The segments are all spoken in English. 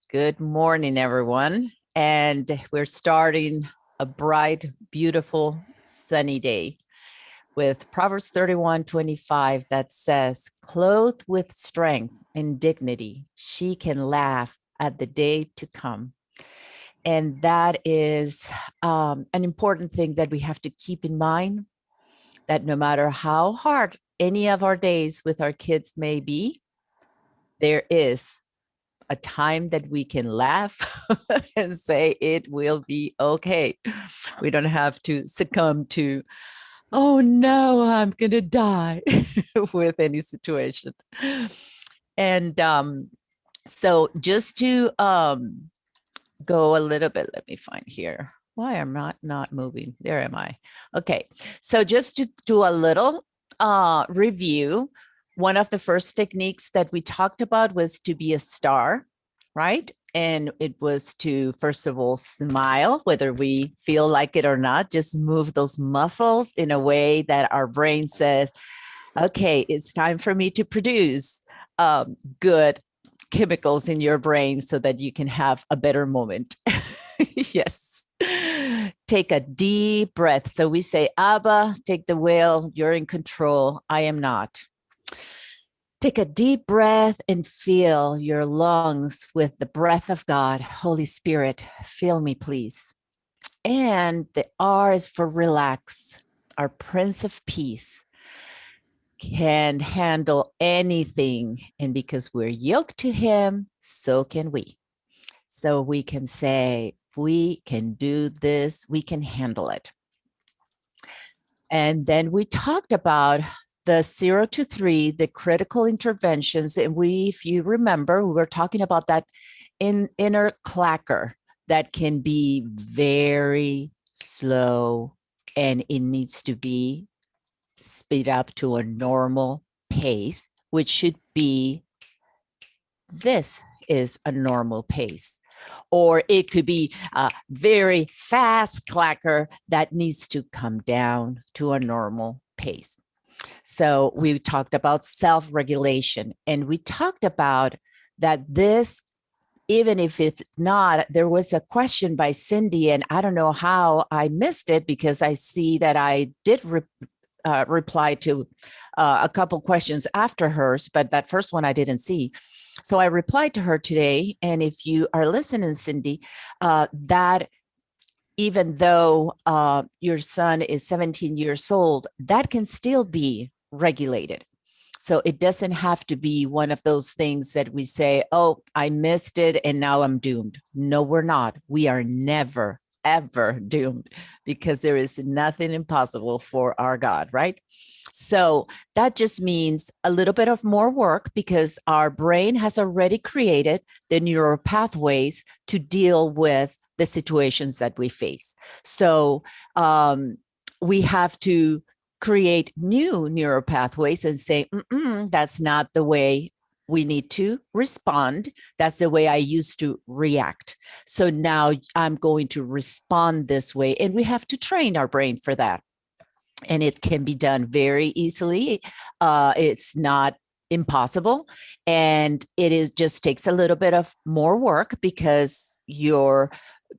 Good morning, everyone. And we're starting a bright, beautiful, sunny day with Proverbs 31:25 that says, clothed with strength and dignity, she can laugh at the day to come. And that is an important thing that we have to keep in mind, that no matter how hard any of our days with our kids may be, there is a time that we can laugh and say it will be okay. We don't have to succumb to, oh no, I'm going to die with any situation. And so just to go a little bit, let me find here. Why am I not moving? There am I. Okay. So just to do a little review, one of the first techniques that we talked about was to be a star, right? And it was to, first of all, smile, whether we feel like it or not, just move those muscles in a way that our brain says, okay, it's time for me to produce good chemicals in your brain so that you can have a better moment. Yes. Take a deep breath. So we say, Abba, take the wheel. You're in control. I am not. Take a deep breath and fill your lungs with the breath of God. Holy Spirit, fill me, please. And the R is for relax. Our Prince of Peace can handle anything. And because we're yoked to him, so can we. So we can say, we can do this, we can handle it. And then we talked about the 0 to 3, the critical interventions. And if you remember, we were talking about that inner clacker that can be very slow and it needs to be speed up to a normal pace, which should be, this is a normal pace. Or it could be a very fast clacker that needs to come down to a normal pace. So we talked about self-regulation, and we talked about that this, even if it's not, there was a question by Cindy, and I don't know how I missed it because I see that I did reply to a couple questions after hers, but that first one I didn't see. So I replied to her today. And if you are listening, Cindy, that even though your son is 17 years old, that can still be regulated. So it doesn't have to be one of those things that we say, oh, I missed it and now I'm doomed. No, we're not. We are never, ever doomed because there is nothing impossible for our God, right? So that just means a little bit of more work because our brain has already created the neural pathways to deal with the situations that we face. So we have to create new neural pathways and say, that's not the way we need to respond. That's the way I used to react. So now I'm going to respond this way. And we have to train our brain for that. And it can be done very easily. It's not impossible. And it is just takes a little bit of more work because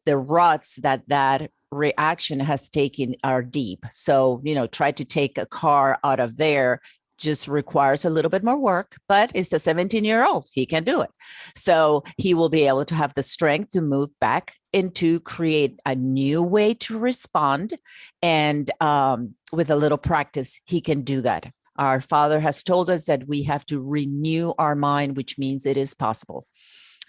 the ruts that reaction has taken are deep. So, try to take a car out of there just requires a little bit more work, but it's a 17-year-old. He can do it. So he will be able to have the strength to move back and to create a new way to respond. And with a little practice, he can do that. Our Father has told us that we have to renew our mind, which means it is possible.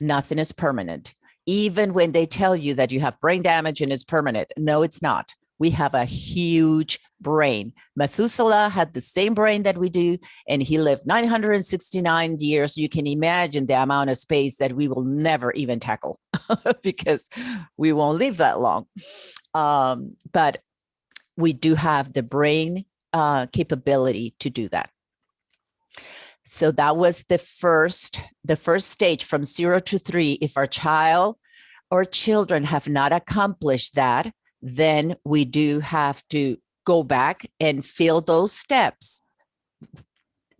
Nothing is permanent. Even when they tell you that you have brain damage and it's permanent, no, it's not. We have a huge brain. Methuselah had the same brain that we do, and he lived 969 years. You can imagine the amount of space that we will never even tackle because we won't live that long. But we do have the brain capability to do that. So that was the first stage from 0 to 3. If our child or children have not accomplished that, then we do have to go back and fill those steps.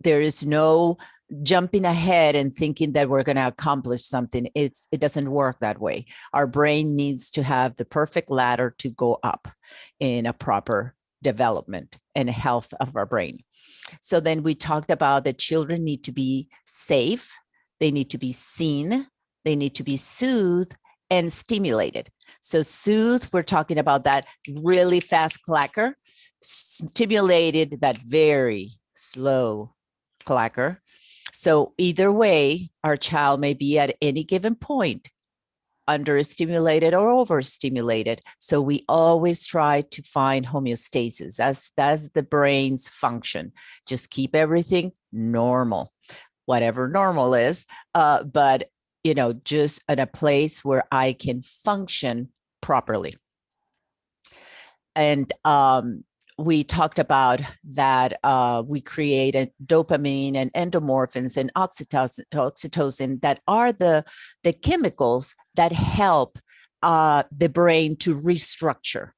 There is no jumping ahead and thinking that we're going to accomplish something. It doesn't work that way. Our brain needs to have the perfect ladder to go up in a proper development and health of our brain. So then we talked about that children need to be safe, they need to be seen, they need to be soothed and stimulated. So soothe, we're talking about that really fast clacker, stimulated, that very slow clacker. So either way, our child may be at any given point understimulated or overstimulated. So we always try to find homeostasis. That's the brain's function. Just keep everything normal, whatever normal is. But just in a place where I can function properly. And we talked about that we create dopamine and endomorphins and oxytocin that are the chemicals that help the brain to restructure.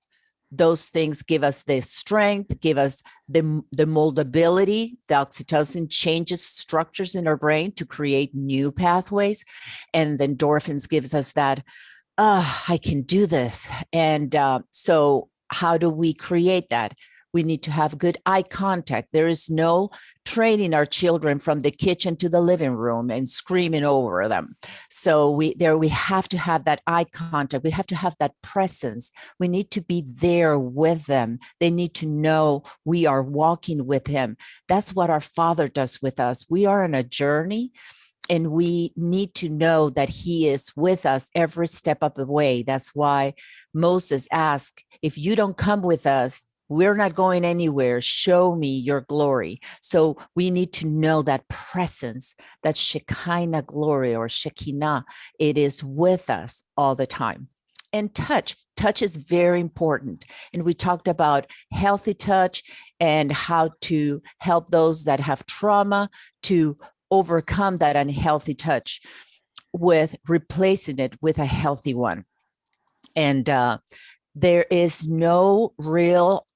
Those things give us the strength, give us the moldability. The oxytocin changes structures in our brain to create new pathways. And then endorphins gives us that, I can do this. And so how do we create that? We need to have good eye contact. There is no training our children from the kitchen to the living room and screaming over them. So we have to have that eye contact. We have to have that presence. We need to be there with them. They need to know we are walking with him. That's what our Father does with us. We are on a journey, and we need to know that he is with us every step of the way. That's why Moses asked, if you don't come with us, we're not going anywhere. Show me your glory. So we need to know that presence, that Shekinah glory or Shekinah, it is with us all the time. And touch is very important. And we talked about healthy touch and how to help those that have trauma to overcome that unhealthy touch with replacing it with a healthy one. And there is no real,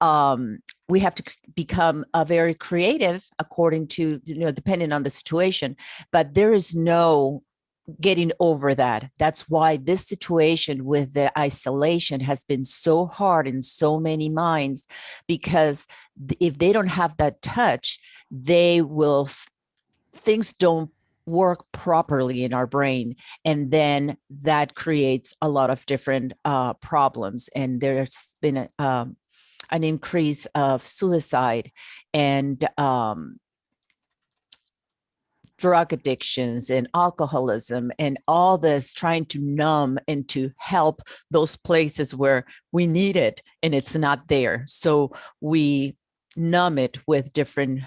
we have to become very creative according to, depending on the situation, but there is no getting over that. That's why this situation with the isolation has been so hard in so many minds, because if they don't have that touch, they will, things don't work properly in our brain, and then that creates a lot of different problems. And there's been an increase of suicide and drug addictions and alcoholism and all this, trying to numb and to help those places where we need it and it's not there. So we numb it with different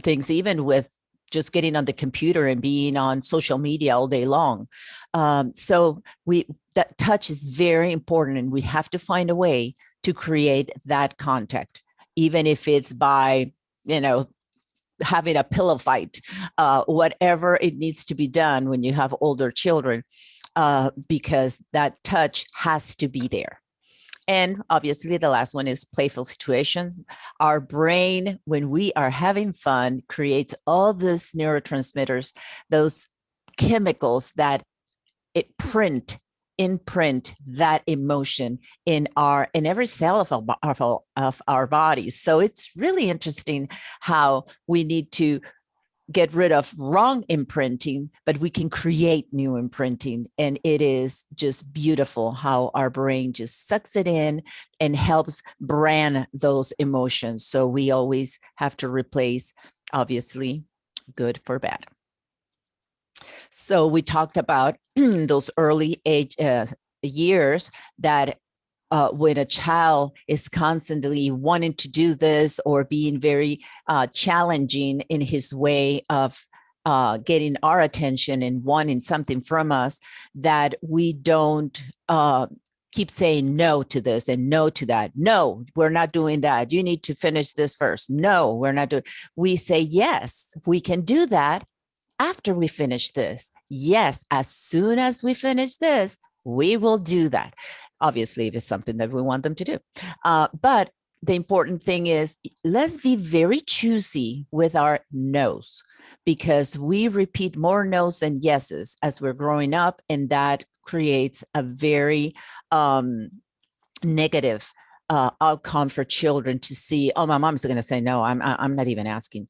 things, even with just getting on the computer and being on social media all day long. So that touch is very important, and we have to find a way to create that contact, even if it's by, having a pillow fight, whatever it needs to be done when you have older children, because that touch has to be there. And obviously, the last one is playful situation. Our brain, when we are having fun, creates all these neurotransmitters, those chemicals that imprint that emotion in every cell of our bodies. So it's really interesting how we need to get rid of wrong imprinting, but we can create new imprinting. And it is just beautiful how our brain just sucks it in and helps brand those emotions. So we always have to replace, obviously, good for bad. So we talked about those early age years that when a child is constantly wanting to do this or being very challenging in his way of getting our attention and wanting something from us, that we don't keep saying no to this and no to that. No, we're not doing that. You need to finish this first. No, we're not doing. We say, yes, we can do that after we finish this. Yes, as soon as we finish this, we will do that. Obviously, if it's something that we want them to do. But the important thing is, let's be very choosy with our no's. because we repeat more no's than yeses as we're growing up, and that creates a very negative outcome for children to see, oh, my mom's going to say no, I'm not even asking,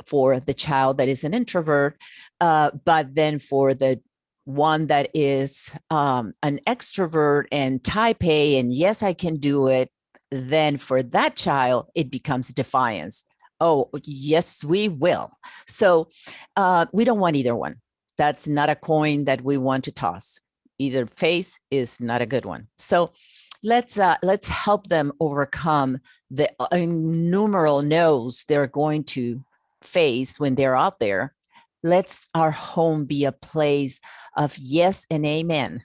for the child that is an introvert. But then for the one that is an extrovert and type A, and yes, I can do it, then for that child, it becomes defiance. Oh, yes, we will. So we don't want either one. That's not a coin that we want to toss. Either face is not a good one. So let's help them overcome the innumerable no's they're going to face when they're out there. Let's our home be a place of yes and amen.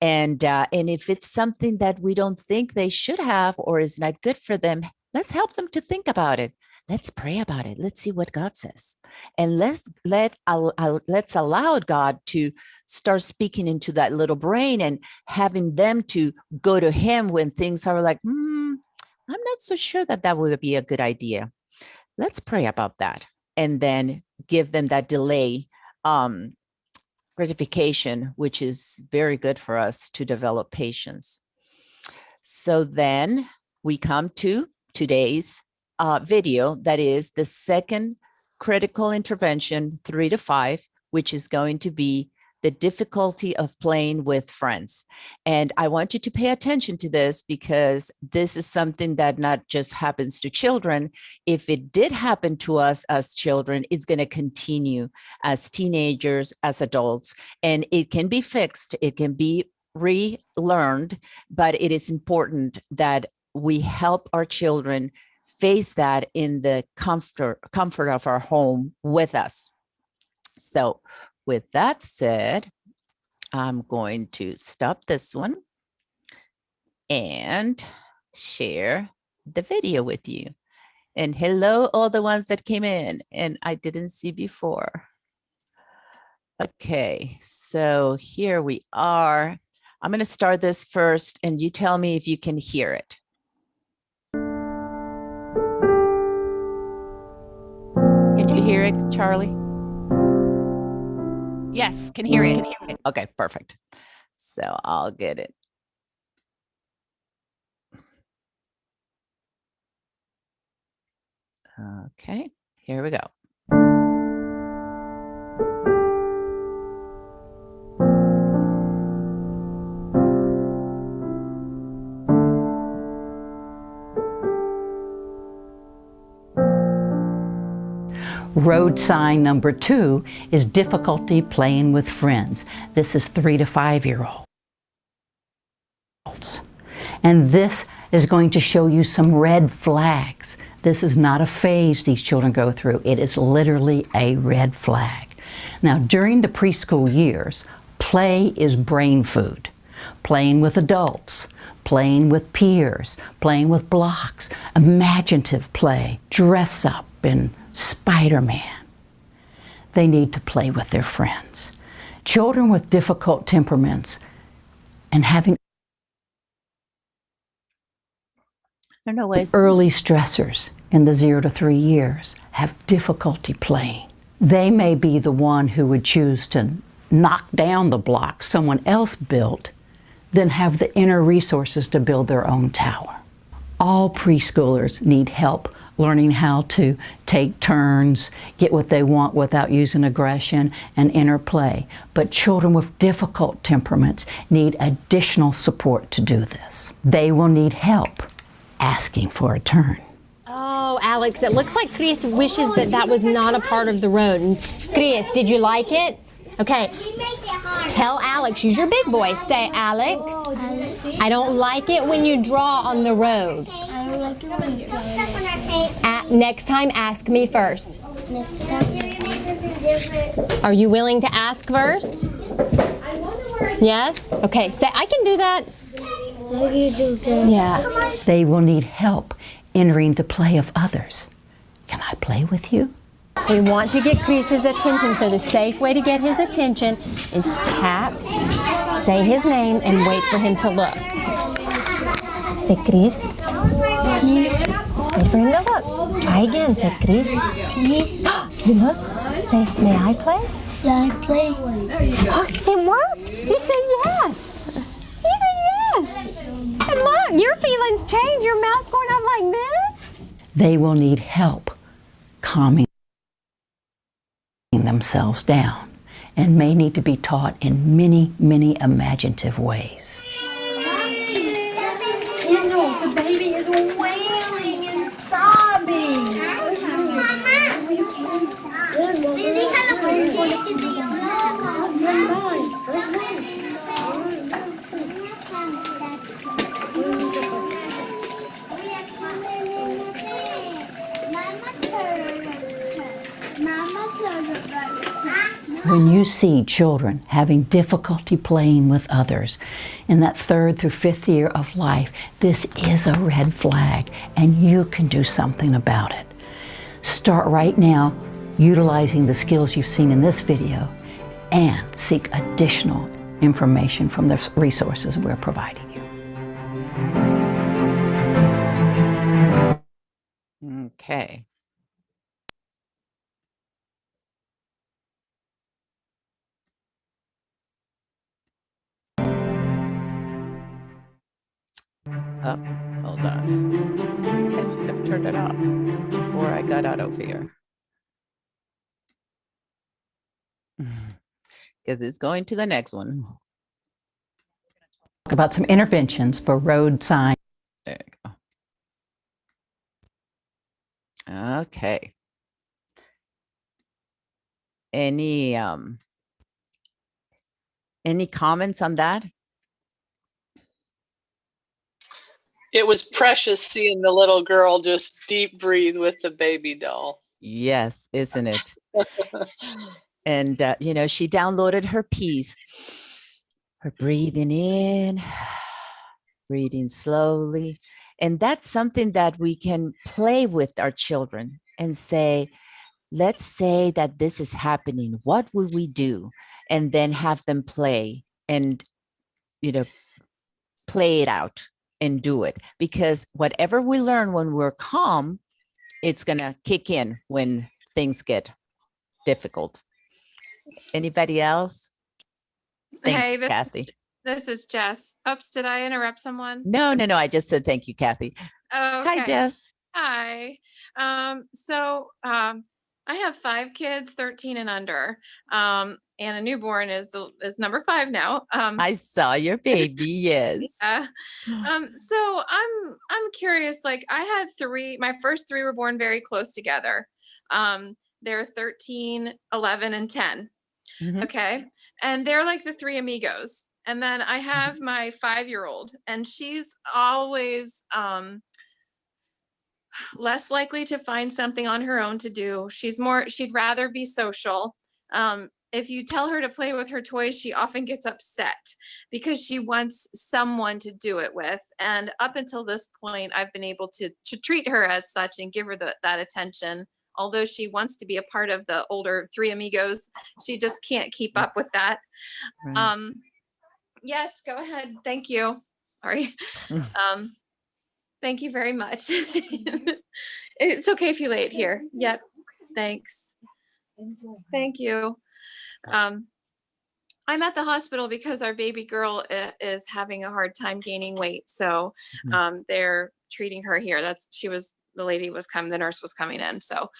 And if it's something that we don't think they should have or is not good for them, let's help them to think about it. Let's pray about it. Let's see what God says. And let's allow God to start speaking into that little brain and having them to go to him when things are like, I'm not so sure that would be a good idea. Let's pray about that. And then give them that delay gratification, which is very good for us to develop patience. So then we come to today's video, that is the second critical intervention, 3 to 5, which is going to be the difficulty of playing with friends. And I want you to pay attention to this because this is something that not just happens to children. If it did happen to us as children, it's going to continue as teenagers, as adults, and it can be fixed. It can be relearned, but it is important that we help our children face that in the comfort of our home with us. So with that said, I'm going to stop this one and share the video with you. And hello, all the ones that came in and I didn't see before. Okay, so here we are. I'm going to start this first and you tell me if you can hear it. Can you hear it, Charlie? Yes, can hear it. Okay, perfect. So I'll get it. Okay, here we go. Road sign number 2 is difficulty playing with friends. This is 3 to 5-year-olds. And this is going to show you some red flags. This is not a phase these children go through. It is literally a red flag. Now, during the preschool years, play is brain food. Playing with adults, playing with peers, playing with blocks, imaginative play, dress up and Spider-Man. They need to play with their friends. Children with difficult temperaments and having early stressors in the 0 to 3 years have difficulty playing. They may be the one who would choose to knock down the block someone else built, then have the inner resources to build their own tower. All preschoolers need help learning how to take turns, get what they want without using aggression, and interplay. But children with difficult temperaments need additional support to do this. They will need help asking for a turn. Oh, Alex, it looks like Chris wishes that was not a part of the road. And Chris, did you like it? Okay, tell Alex, use your big voice. Say, Alex, I don't like it when you draw on the road. I don't like it when you draw. Next time, ask me first. Next time. Are you willing to ask first? Yes? Okay, say, I can do that. No, you do that. Yeah. They will need help entering the play of others. Can I play with you? We want to get Chris's attention, so the safe way to get his attention is tap, say his name, and wait for him to look. Say, Chris. Wait for him to look. Try again. Say, Chris. You look. Say, may I play? Yeah, I play. Oh, it worked. He said yes. He said yes. And look, your feelings change. Your mouth's going up like this. They will need help calming themselves down and may need to be taught in many, many imaginative ways. Kendall, the baby is wailing and sobbing. When you see children having difficulty playing with others in that 3rd through 5th year of life, this is a red flag and you can do something about it. Start right now utilizing the skills you've seen in this video and seek additional information from the resources we're providing you. Okay. Oh, hold on. I should have turned it off before I got out of here. Because it's going to the next one. Talk about some interventions for road signs. There you go. Okay. Any comments on that? It was precious seeing the little girl just deep breathe with the baby doll. Yes, isn't it? And, you know, she downloaded her piece, her breathing in, breathing slowly. And that's something that we can play with our children and say, let's say that this is happening. What would we do? And then have them play and, you know, play it out and do it. Because whatever we learn when we're calm, it's going to kick in when things get difficult. Anybody else? Hey, Kathy. this is Jess. Oops, did I interrupt someone? No. I just said thank you, Kathy. Oh, Hi, Jess. Hi. I have 5 kids, 13 and under. And a newborn is number 5 now. I saw your baby. Yes. So I'm curious. Like I had 3. My first 3 were born very close together. They're 13, 11, and 10. Mhm. Okay. And they're like the 3 amigos. And then I have my 5-year-old, and she's always less likely to find something on her own to do. She'd rather be social. If you tell her to play with her toys, she often gets upset because she wants someone to do it with. And up until this point, I've been able to treat her as such and give her that attention. Although she wants to be a part of the older 3 amigos, she just can't keep up with that. Right. Yes, go ahead. Thank you. Sorry. Thank you very much. It's okay if you lay it here. Yep. Thanks. Thank you. I'm at the hospital because our baby girl is having a hard time gaining weight. So they're treating her here. The nurse was coming in. So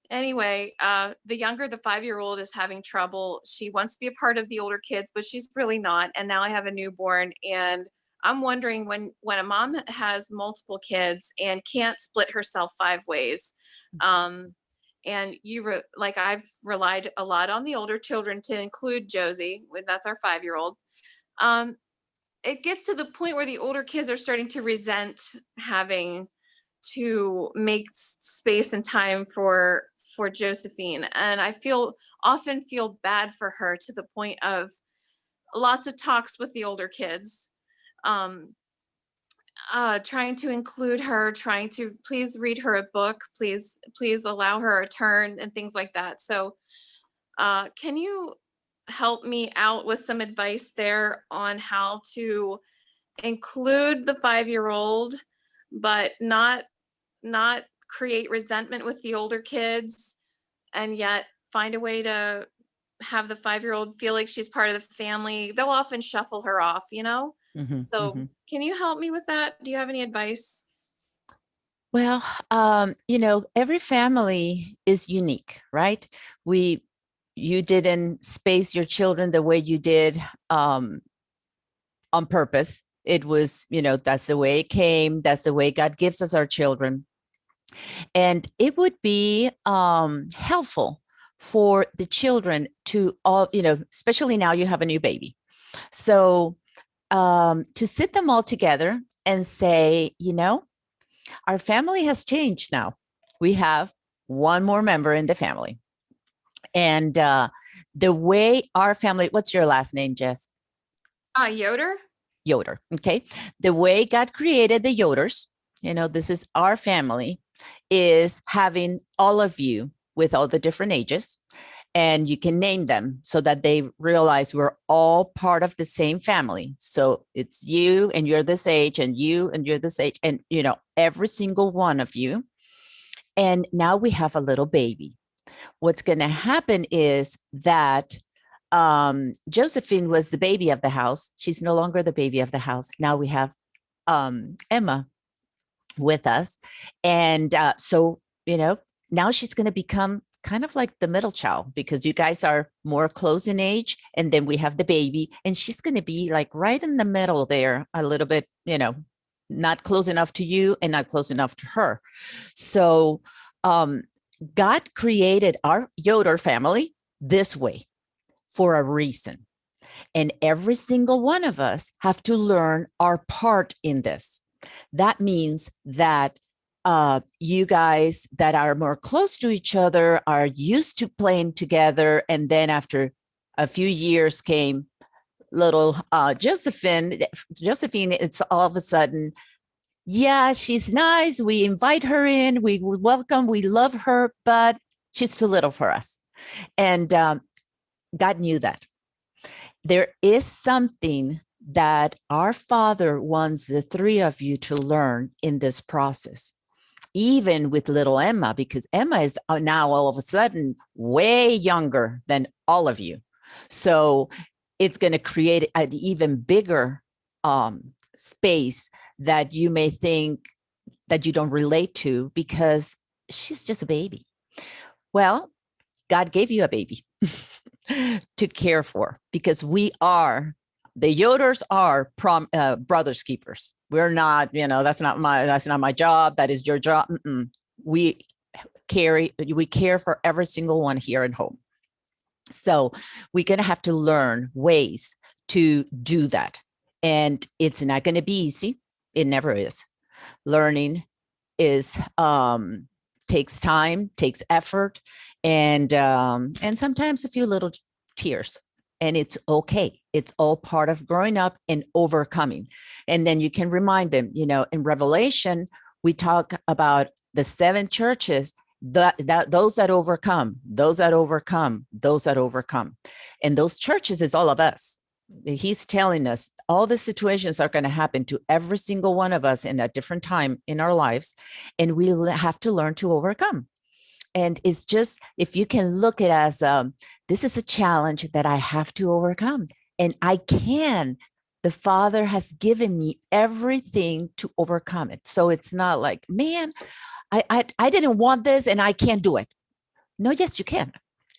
anyway, the 5-year-old is having trouble. She wants to be a part of the older kids, but she's really not. And now I have a newborn, and I'm wondering when a mom has multiple kids and can't split herself 5 ways, and I've relied a lot on the older children to include Josie, that's our 5-year-old. It gets to the point where the older kids are starting to resent having to make space and time for Josephine. And I often feel bad for her, to the point of lots of talks with the older kids, trying to include her, trying to please read her a book, please allow her a turn, and things like that. So can you help me out with some advice there on how to include the 5-year-old, but not create resentment with the older kids and yet find a way to have the 5-year-old feel like she's part of the family. They'll often shuffle her off, you know? Mhm, So mhm. can you help me with that? Do you have any advice? Well, every family is unique, right? You didn't space your children the way you did on purpose. It was, that's the way it came. That's the way God gives us our children. And it would be helpful for the children to all, especially now you have a new baby. So to sit them all together and say, our family has changed now. We have one more member in the family. And the way our family, what's your last name, Jess? Yoder? Yoder. Okay. The way God created the Yoders, this is our family, is having all of you with all the different ages. And you can name them so that they realize we're all part of the same family. So it's you and you're this age, and you and you're this age, and every single one of you. And now we have a little baby. What's going to happen is that Josephine was the baby of the house. She's no longer the baby of the house. Now we have Emma with us. And so, now she's going to become kind of like the middle child, because you guys are more close in age. And then we have the baby, and she's going to be like right in the middle there, a little bit, not close enough to you and not close enough to her. So God created our Yoder family this way for a reason. And every single one of us have to learn our part in this. That means that you guys that are more close to each other are used to playing together. And then after a few years came little Josephine, it's all of a sudden, yeah, she's nice. We invite her in. We welcome. We love her, but she's too little for us. And God knew that. There is something that our Father wants the three of you to learn in this process, even with little Emma, because Emma is now all of a sudden way younger than all of you. So it's going to create an even bigger space that you may think that you don't relate to because she's just a baby. Well, God gave you a baby to care for, because the Yoders are brothers keepers. We're not, that's not my job. That is your job. We care for every single one here at home. So we're going to have to learn ways to do that. And it's not going to be easy. It never is. Learning takes time, takes effort, and sometimes a few little tears. And it's okay. It's all part of growing up and overcoming. And then you can remind them, in Revelation, we talk about the 7 churches, those that overcome. And those churches is all of us. He's telling us all the situations are going to happen to every single one of us in a different time in our lives. And we have to learn to overcome. And it's just, if you can look at it as this is a challenge that I have to overcome, and I can. The Father has given me everything to overcome it. So it's not like, man, I didn't want this and I can't do it. No, yes, you can.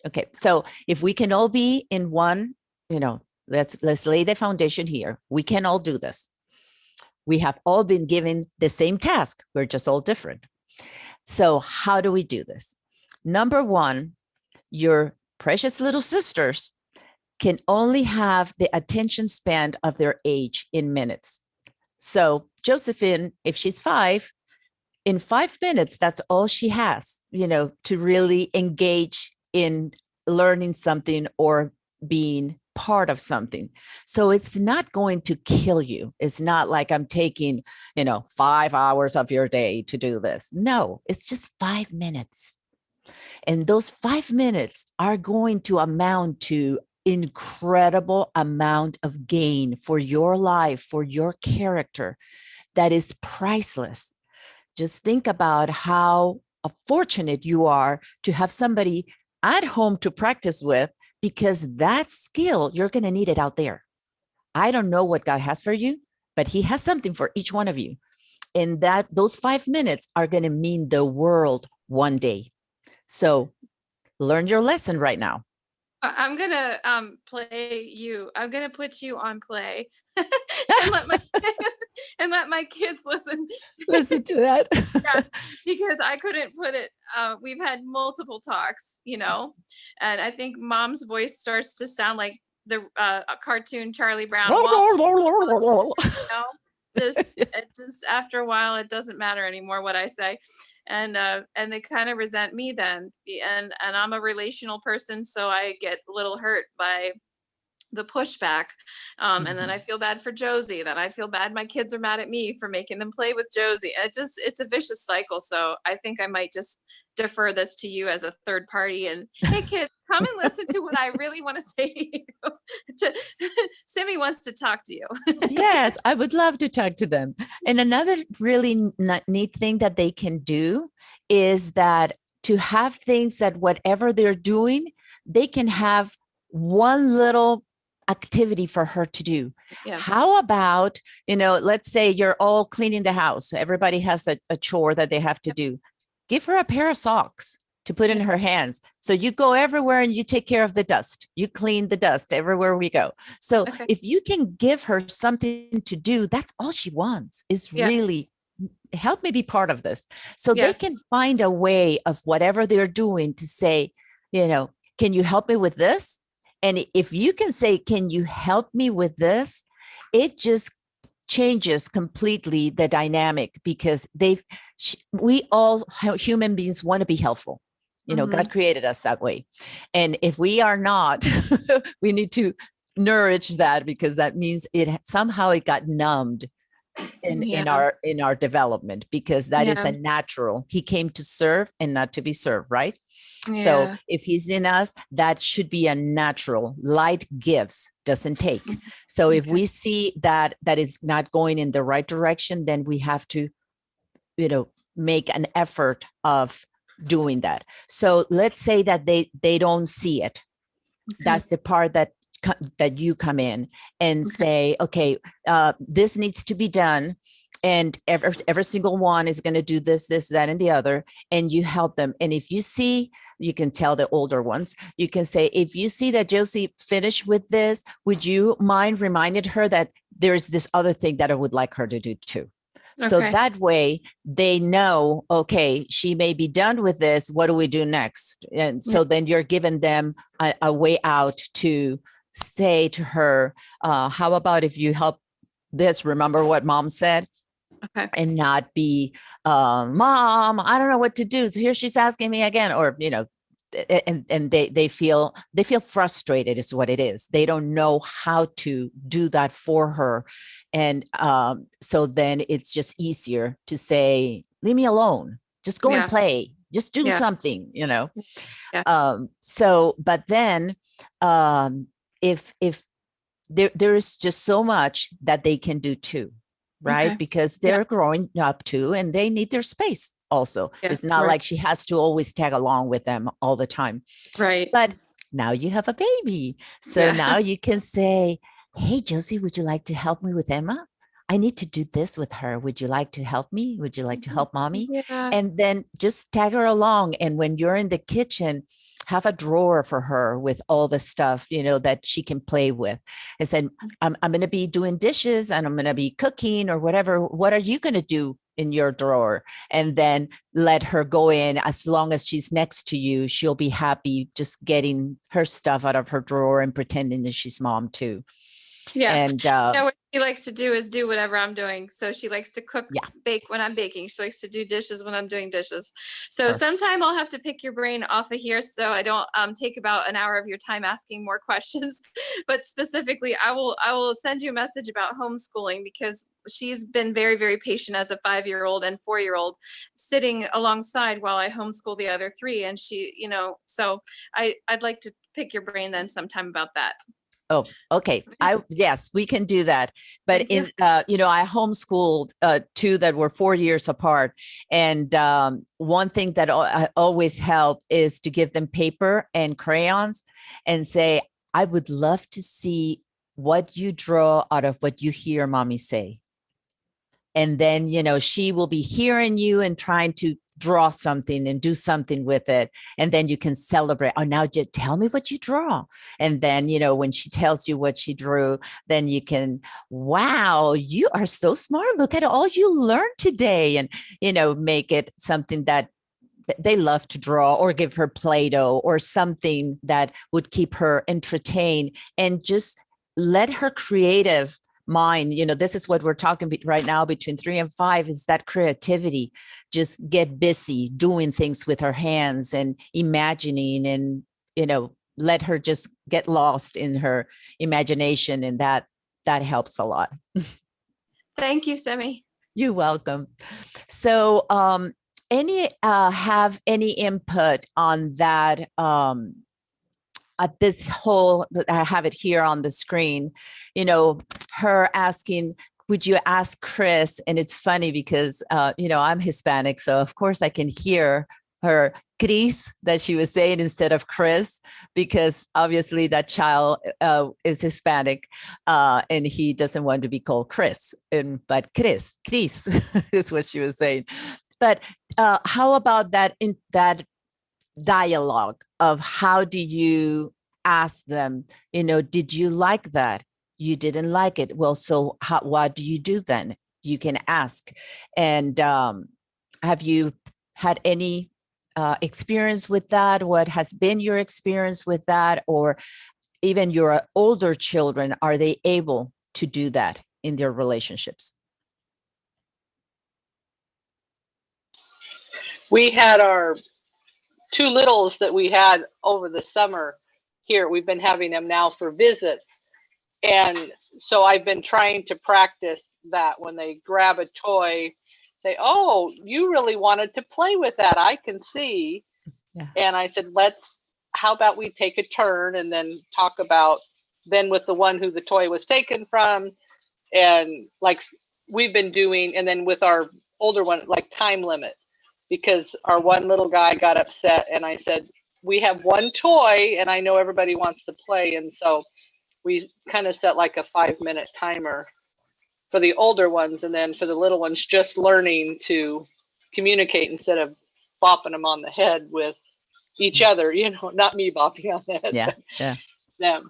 Okay, so if we can all be in one, let's lay the foundation here. We can all do this. We have all been given the same task. We're just all different. So how do we do this? Number one, your precious little sisters can only have the attention span of their age in minutes. So Josephine, if she's 5, in 5 minutes, that's all she has, to really engage in learning something or being part of something. So it's not going to kill you. It's not like I'm taking, 5 hours of your day to do this. No, it's just 5 minutes. And those 5 minutes are going to amount to incredible amount of gain for your life, for your character, that is priceless. just think about how fortunate you are to have somebody at home to practice with, because that skill, you're going to need it out there. I don't know what God has for you, but he has something for each one of you. And that those 5 minutes are going to mean the world one day. So learn your lesson right now. I'm gonna play you. I'm gonna put you on play and let my and let my kids listen. Listen to that. Yeah, because I couldn't put it. We've had multiple talks, and I think mom's voice starts to sound like the a cartoon Charlie Brown. Just after a while, it doesn't matter anymore what I say, and they kind of resent me then, and I'm a relational person, so I get a little hurt by the pushback, and then I feel bad for Josie. Then I feel bad my kids are mad at me for making them play with Josie. It's a vicious cycle. So I think I might just defer this to you as a third party, and hey kids, come and listen to what I really want to say to you. Sammy wants to talk to you. Yes, I would love to talk to them. And another really neat thing that they can do is that to have things that whatever they're doing, they can have one little activity for her to do. Yeah. How about, let's say you're all cleaning the house. Everybody has a chore that they have to do. Give her a pair of socks to put in her hands. So you go everywhere and you take care of the dust. You clean the dust everywhere we go. So Okay. if you can give her something to do, that's all she wants, is really help me be part of this. So they can find a way of whatever they're doing to say, can you help me with this? And if you can say, can you help me with this? It just changes completely the dynamic, because we all human beings want to be helpful. God created us that way. And if we are not, we need to nourish that, because that means it got numbed in our development, because that is a natural. He came to serve and not to be served, right? So if he's in us, that should be a natural. Light gives, doesn't take. So if we see that is not going in the right direction, then we have to, make an effort of doing that. So let's say that they don't see it. That's the part that you come in and say, okay, this needs to be done. And every single one is going to do this, that, and the other. And you help them. And if you see, you can tell the older ones, you can say, if you see that Josie finished with this, would you mind reminding her that there's this other thing that I would like her to do too? So that way they know, okay, she may be done with this. What do we do next? And so then you're giving them a way out to say to her, how about if you help this? Remember what mom said? And not be, mom, I don't know what to do. So here she's asking me again, or, and they feel frustrated is what it is. They don't know how to do that for her. And so then it's just easier to say, leave me alone, just go and play, just do something, So, but then if there is just so much that they can do too. Right. Because they're growing up too, and they need their space also. It's not like she has to always tag along with them all the time. Right. But now you have a baby. So now you can say, hey, Josie, would you like to help me with Emma? I need to do this with her. Would you like to help me? Would you like to help mommy? Yeah. And then just tag her along. And when you're in the kitchen, have a drawer for her with all the stuff, that she can play with. I said, I'm going to be doing dishes and I'm going to be cooking or whatever. What are you going to do in your drawer? And then let her go in. As long as she's next to you, she'll be happy just getting her stuff out of her drawer and pretending that she's mom too. Yeah. And what she likes to do is do whatever I'm doing. So she likes to cook, bake when I'm baking. She likes to do dishes when I'm doing dishes. So sometime I'll have to pick your brain off of here, so I don't take about an hour of your time asking more questions. But specifically, I will send you a message about homeschooling, because she's been very, very patient as a 5-year-old and 4-year-old, sitting alongside while I homeschool the other 3. And she, so I'd like to pick your brain then sometime about that. Oh, okay. Yes, we can do that. But Thank you. I homeschooled two that were 4 years apart. And one thing that I always help is to give them paper and crayons and say, I would love to see what you draw out of what you hear mommy say. And then, she will be hearing you and trying to draw something and do something with it. And then you can celebrate. Oh, now just tell me what you draw. And then, when she tells you what she drew, then you can, wow, you are so smart. Look at all you learned today. And, make it something that they love to draw, or give her Play-Doh or something that would keep her entertained, and just let her creative mind, this is what we're talking right now between 3 and 5, is that creativity. Just get busy doing things with her hands and imagining, and let her just get lost in her imagination, and that helps a lot. Thank you, Simi. You're welcome. So have any input on that? This whole, I have it here on the screen, her asking, would you ask Chris? And it's funny because, I'm Hispanic. So of course I can hear her Chris that she was saying instead of Chris, because obviously that child is Hispanic and he doesn't want to be called Chris. But Chris is what she was saying. But how about that dialogue of how do you ask them, did you like that? You didn't like it. Well, so what do you do then? You can ask. And have you had any experience with that? What has been your experience with that? Or even your older children, are they able to do that in their relationships? We had our 2 littles that we had over the summer here. We've been having them now for visits. And so I've been trying to practice that when they grab a toy, say, oh, you really wanted to play with that. I can see. Yeah. And I said, how about we take a turn and then talk about then with the one who the toy was taken from, and like we've been doing, and then with our older one, like time limit, because our one little guy got upset and I said, we have one toy and I know everybody wants to play. And so we kind of set like a 5-minute timer for the older ones. And then for the little ones, just learning to communicate instead of bopping them on the head with each other, not me bopping on the head. Yeah. But Yeah. them.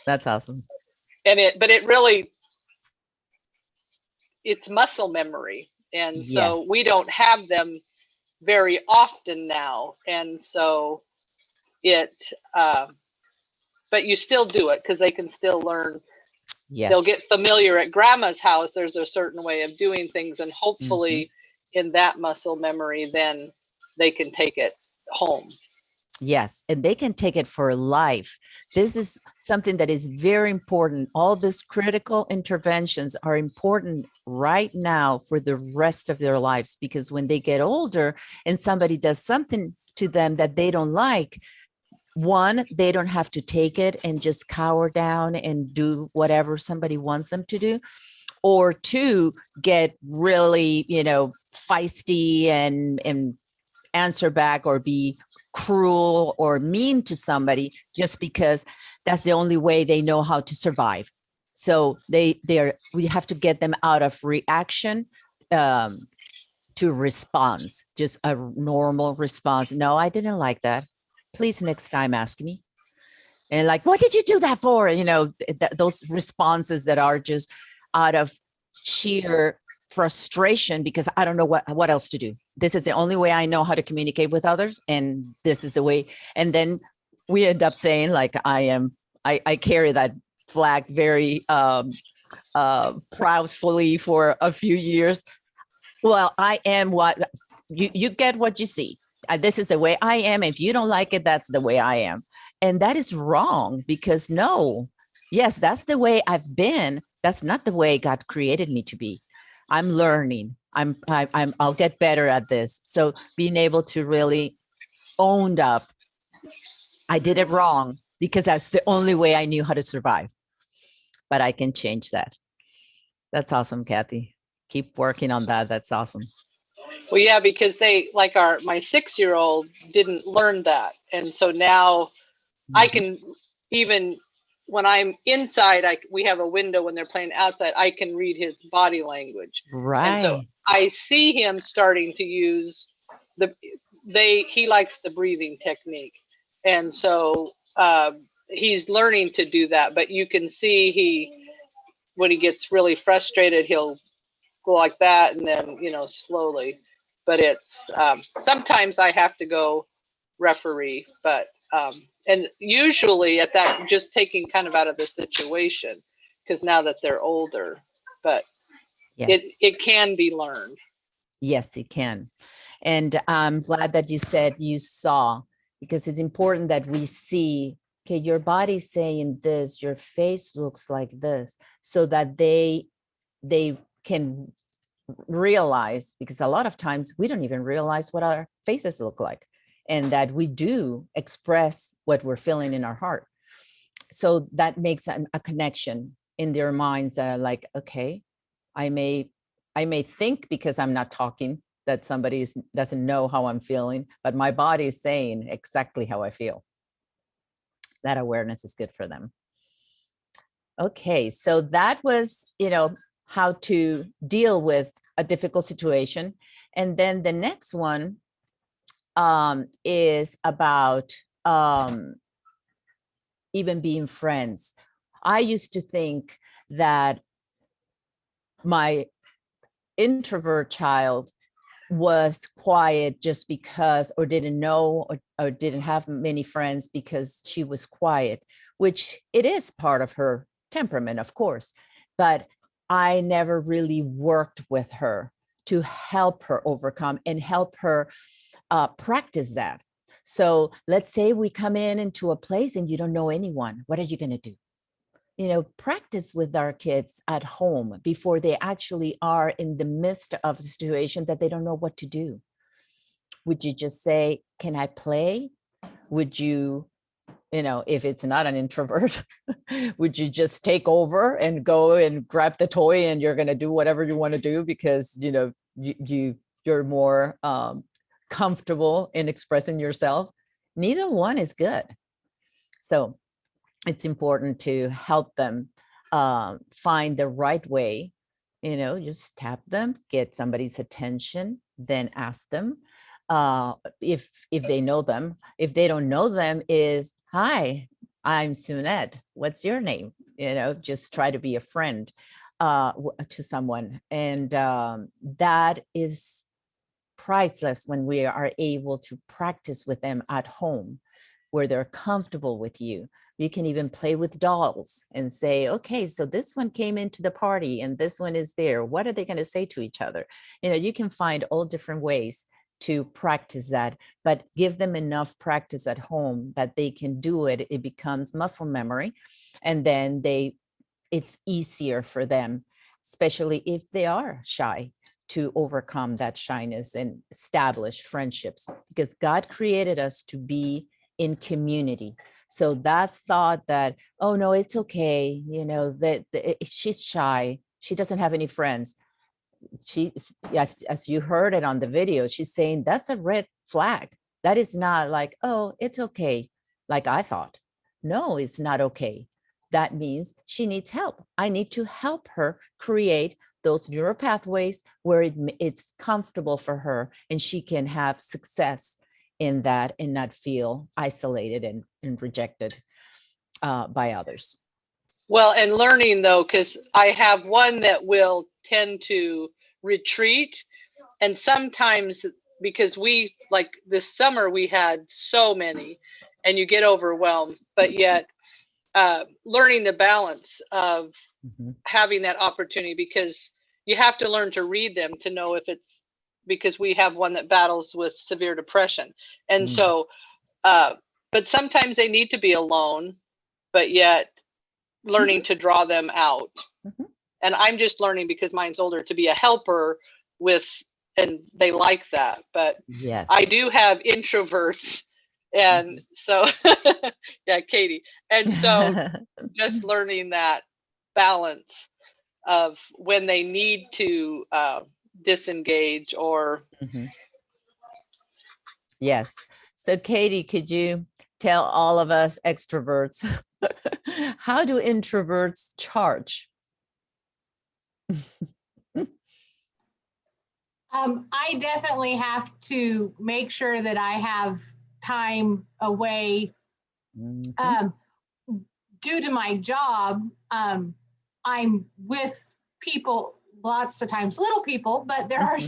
That's awesome. But it really, it's muscle memory. And so we don't have them very often now. And so but you still do it because they can still learn. Yes. They'll get familiar at grandma's house. There's a certain way of doing things. And hopefully in that muscle memory, then they can take it home. Yes, and they can take it for life. This is something that is very important. All these critical interventions are important right now for the rest of their lives, because when they get older and somebody does something to them that they don't like, one, they don't have to take it and just cower down and do whatever somebody wants them to do. Or two, get really, feisty and answer back or be cruel or mean to somebody just because that's the only way they know how to survive. So we have to get them out of reaction to response, just a normal response. No, I didn't like that. Please next time ask me. And like, what did you do that for? Those responses that are just out of sheer frustration because I don't know what else to do. This is the only way I know how to communicate with others. And this is the way. And then we end up saying like, I carry that flag very proudly for a few years. Well, I am what you get what you see. This is the way I am. If you don't like it, that's the way I am. And that is wrong because yes, that's the way I've been. That's not the way God created me to be. I'm learning. I'll get better at this. So being able to really own up, I did it wrong. because that's the only way I knew how to survive. But I can change that. That's awesome, Kathy. Keep working on that. That's awesome. Well, yeah, because they like my 6-year-old didn't learn that. And so now I can, even when I'm inside, we have a window when they're playing outside, I can read his body language. And so Right. I see him starting to use he likes the breathing technique. And so he's learning to do that, but you can see when he gets really frustrated, he'll go like that and then, slowly. But it's sometimes I have to go referee, but and usually at that, just taking kind of out of the situation, because now that they're older, but Yes. it can be learned. Yes, it can. And I'm glad that you said you saw, because it's important that we see, okay, your body's saying this, your face looks like this, so that they can realize, because a lot of times we don't even realize what our faces look like, and that we do express what we're feeling in our heart. So that makes a connection in their minds, like, okay, I may think, because I'm not talking, that somebody doesn't know how I'm feeling, but my body is saying exactly how I feel. That awareness is good for them. Okay, so that was, how to deal with a difficult situation. And then the next one is about even being friends. I used to think that my introvert child was quiet just because, or didn't know, or didn't have many friends because she was quiet, which it is part of her temperament, of course. But I never really worked with her to help her overcome and help her practice that. So let's say we come into a place and you don't know anyone. What are you going to do? Practice with our kids at home before they actually are in the midst of a situation that they don't know what to do. Would you just say, can I play? Would you, if it's not an introvert, would you just take over and go and grab the toy and you're going to do whatever you want to do because, you're more comfortable in expressing yourself? Neither one is good. So it's important to help them find the right way, just tap them, get somebody's attention, then ask them if they know them. If they don't know them, is, hi, I'm Sunette. What's your name? Just try to be a friend to someone. And that is priceless when we are able to practice with them at home, where they're comfortable with you. You can even play with dolls and say, okay, so this one came into the party and this one is there. What are they going to say to each other? You can find all different ways to practice that, but give them enough practice at home that they can do it. It becomes muscle memory. And then it's easier for them, especially if they are shy, to overcome that shyness and establish friendships, because God created us to be in community. So that thought that, oh no, it's okay, that she's shy, she doesn't have any friends. As you heard it on the video, she's saying that's a red flag. That is not like, oh, it's okay, like I thought. No, it's not okay. That means she needs help. I need to help her create those neural pathways where it's comfortable for her and she can have success in that and not feel isolated and rejected by others. Well, and learning though, because I have one that will tend to retreat. And sometimes, because we, like this summer, we had so many and you get overwhelmed, but yet learning the balance of having that opportunity, because you have to learn to read them to know if it's, because we have one that battles with severe depression. And so, but sometimes they need to be alone, but yet learning to draw them out. And I'm just learning, because mine's older, to be a helper with, and they like that. But yes, I do have introverts And so, yeah, Katie. And so just learning that balance of when they need to disengage or Mhm. Yes. So, Katie, could you tell all of us extroverts, how do introverts charge? I definitely have to make sure that I have time away. Mhm. Due to my job, I'm with people lots of times, little people, but there are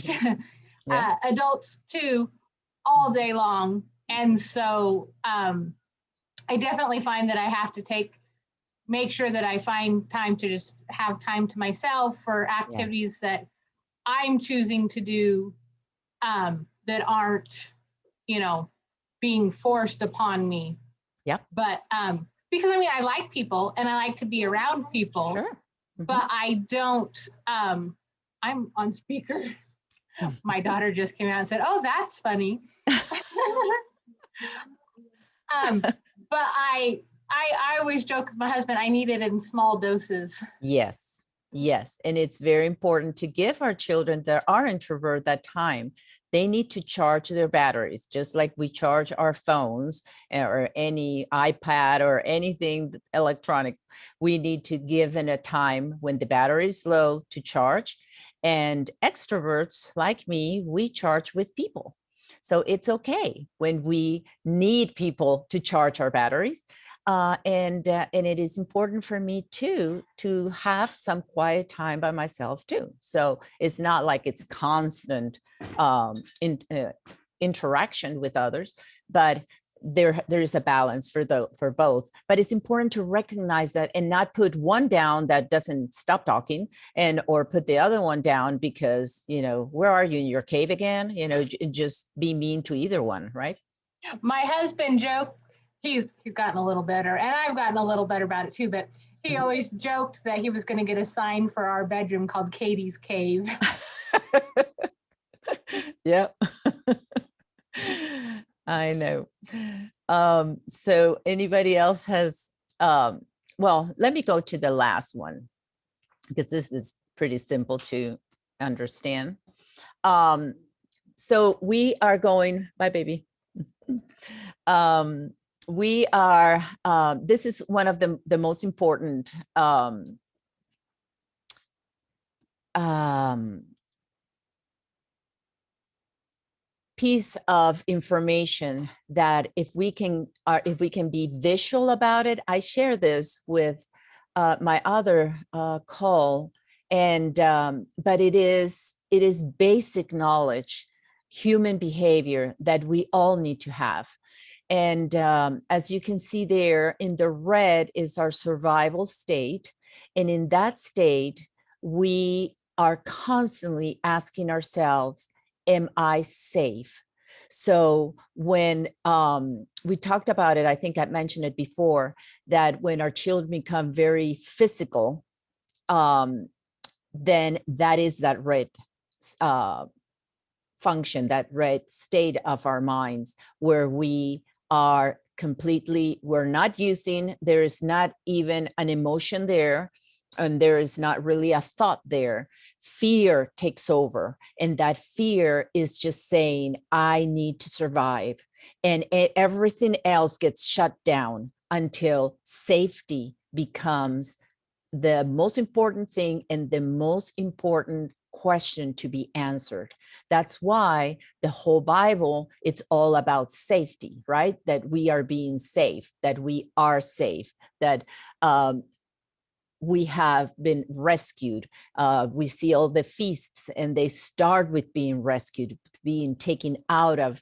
Yeah. adults too, all day long. And so I definitely find that I have to make sure that I find time to just have time to myself for activities Yes. that I'm choosing to do, that aren't, being forced upon me. Yep. But because I mean, I like people and I like to be around people, Sure. Mhm. but I don't, I'm on speaker. My daughter just came out and said, "Oh, that's funny." But I always joke with my husband, I need it in small doses. Yes, yes. And it's very important to give our children that are introvert that time. They need to charge their batteries, just like we charge our phones or any iPad or anything electronic. We need to give in a time when the battery is low to charge. And extroverts like me, we charge with people. So it's okay when we need people to charge our batteries. And it is important for me too to have some quiet time by myself too. So it's not like it's constant interaction with others, but there is a balance for both. But it's important to recognize that and not put one down that doesn't stop talking, and or put the other one down because where are you, in your cave again? Just be mean to either one, right? My husband joked, he's gotten a little better, and I've gotten a little better about it too, but he always joked that he was going to get a sign for our bedroom called Katie's Cave. Yep. I know. So anybody else has, well, let me go to the last one because this is pretty simple to understand. So we are going, bye baby. We are, this is one of the most important piece of information that if we can be visual about it. I share this with my other call, and but it is basic knowledge, human behavior that we all need to have. And as you can see there in the red is our survival state, and in that state we are constantly asking ourselves, am I safe? So when we talked about it, I think I mentioned it before, that when our children become very physical, then that is that red function, that red state of our minds, where we are completely, we're not using, there is not even an emotion there, and there is not really a thought there. Fear takes over, and that fear is just saying, I need to survive, and everything else gets shut down until safety becomes the most important thing and the most important question to be answered. That's why the whole Bible, it's all about safety, right? That we are being safe, that we are safe, that we have been rescued. We see all the feasts, and they start with being rescued, being taken out of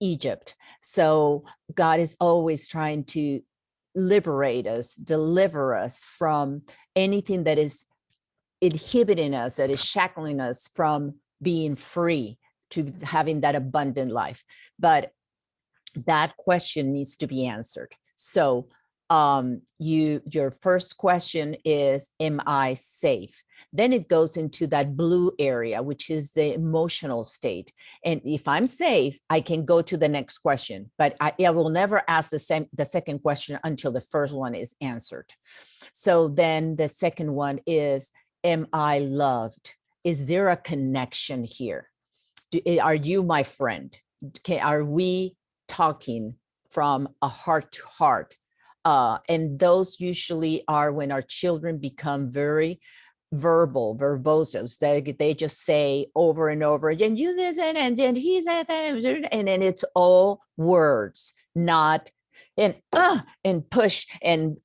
Egypt. So God is always trying to liberate us, deliver us from anything that is inhibiting us, that is shackling us from being free, to having that abundant life. But that question needs to be answered. So your first question is, am I safe? Then it goes into that blue area, which is the emotional state. And if I'm safe, I can go to the next question, but I will never ask the second question until the first one is answered. So then the second one is, am I loved? Is there a connection here? Are you my friend? Are we talking from a heart to heart? And those usually are when our children become very verbosos. They just say over and over again, you this and then he said that, and then it's all words, not and push and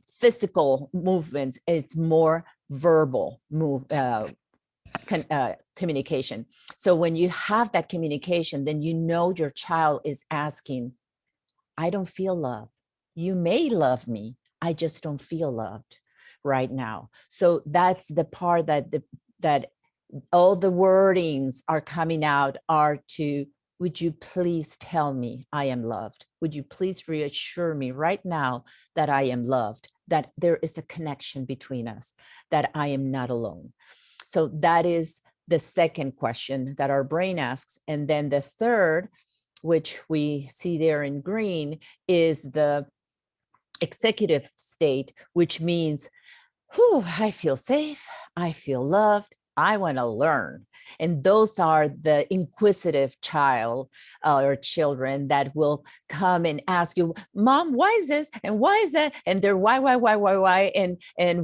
physical movements. It's more verbal communication. So when you have that communication, then your child is asking, I don't feel love. You may love me, I just don't feel loved right now. So that's the part that all the wordings are coming out are to, would you please tell me I am loved? Would you please reassure me right now that I am loved, that there is a connection between us, that I am not alone? So that is the second question that our brain asks. And then the third, which we see there in green, is the executive state, which means, I feel safe, I feel loved, I want to learn. And those are the inquisitive child or children that will come and ask you, Mom, why is this? And why is that? And they're why, and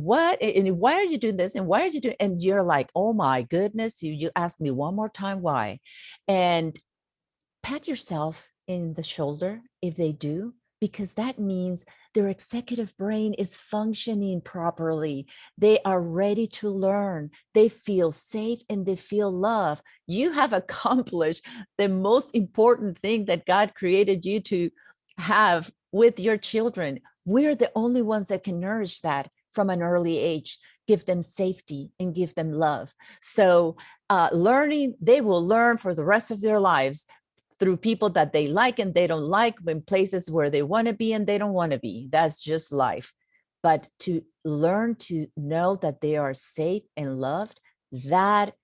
what? And why are you doing this? And why are you doing? And you're like, oh my goodness, you ask me one more time, why? And pat yourself in the shoulder if they do, because that means their executive brain is functioning properly. They are ready to learn. They feel safe and they feel love. You have accomplished the most important thing that God created you to have with your children. We're the only ones that can nourish that from an early age, give them safety and give them love. So learning, they will learn for the rest of their lives through people that they like and they don't like, in places where they want to be and they don't want to be. That's just life. But to learn to know that they are safe and loved, that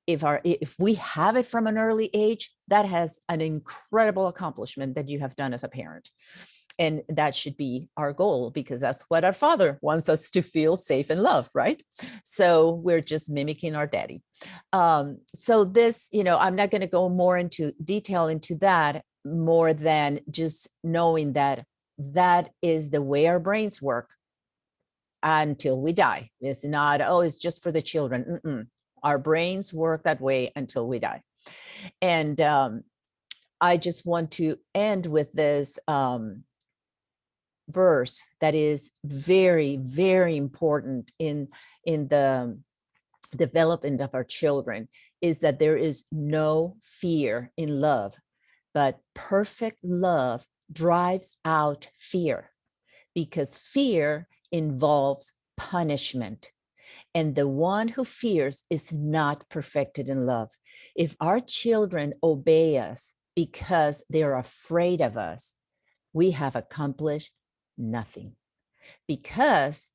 if we have it from an early age, that has an incredible accomplishment that you have done as a parent. And that should be our goal, because that's what our Father wants us to feel safe and loved, right? So we're just mimicking our daddy. So this, I'm not going to go more into detail into that, more than just knowing that that is the way our brains work until we die. It's not, it's just for the children. Our brains work that way until we die. And I just want to end with this verse that is very, very important in the development of our children, is that there is no fear in love, but perfect love drives out fear, because fear involves punishment. And the one who fears is not perfected in love. If our children obey us because they're afraid of us, we have accomplished nothing, because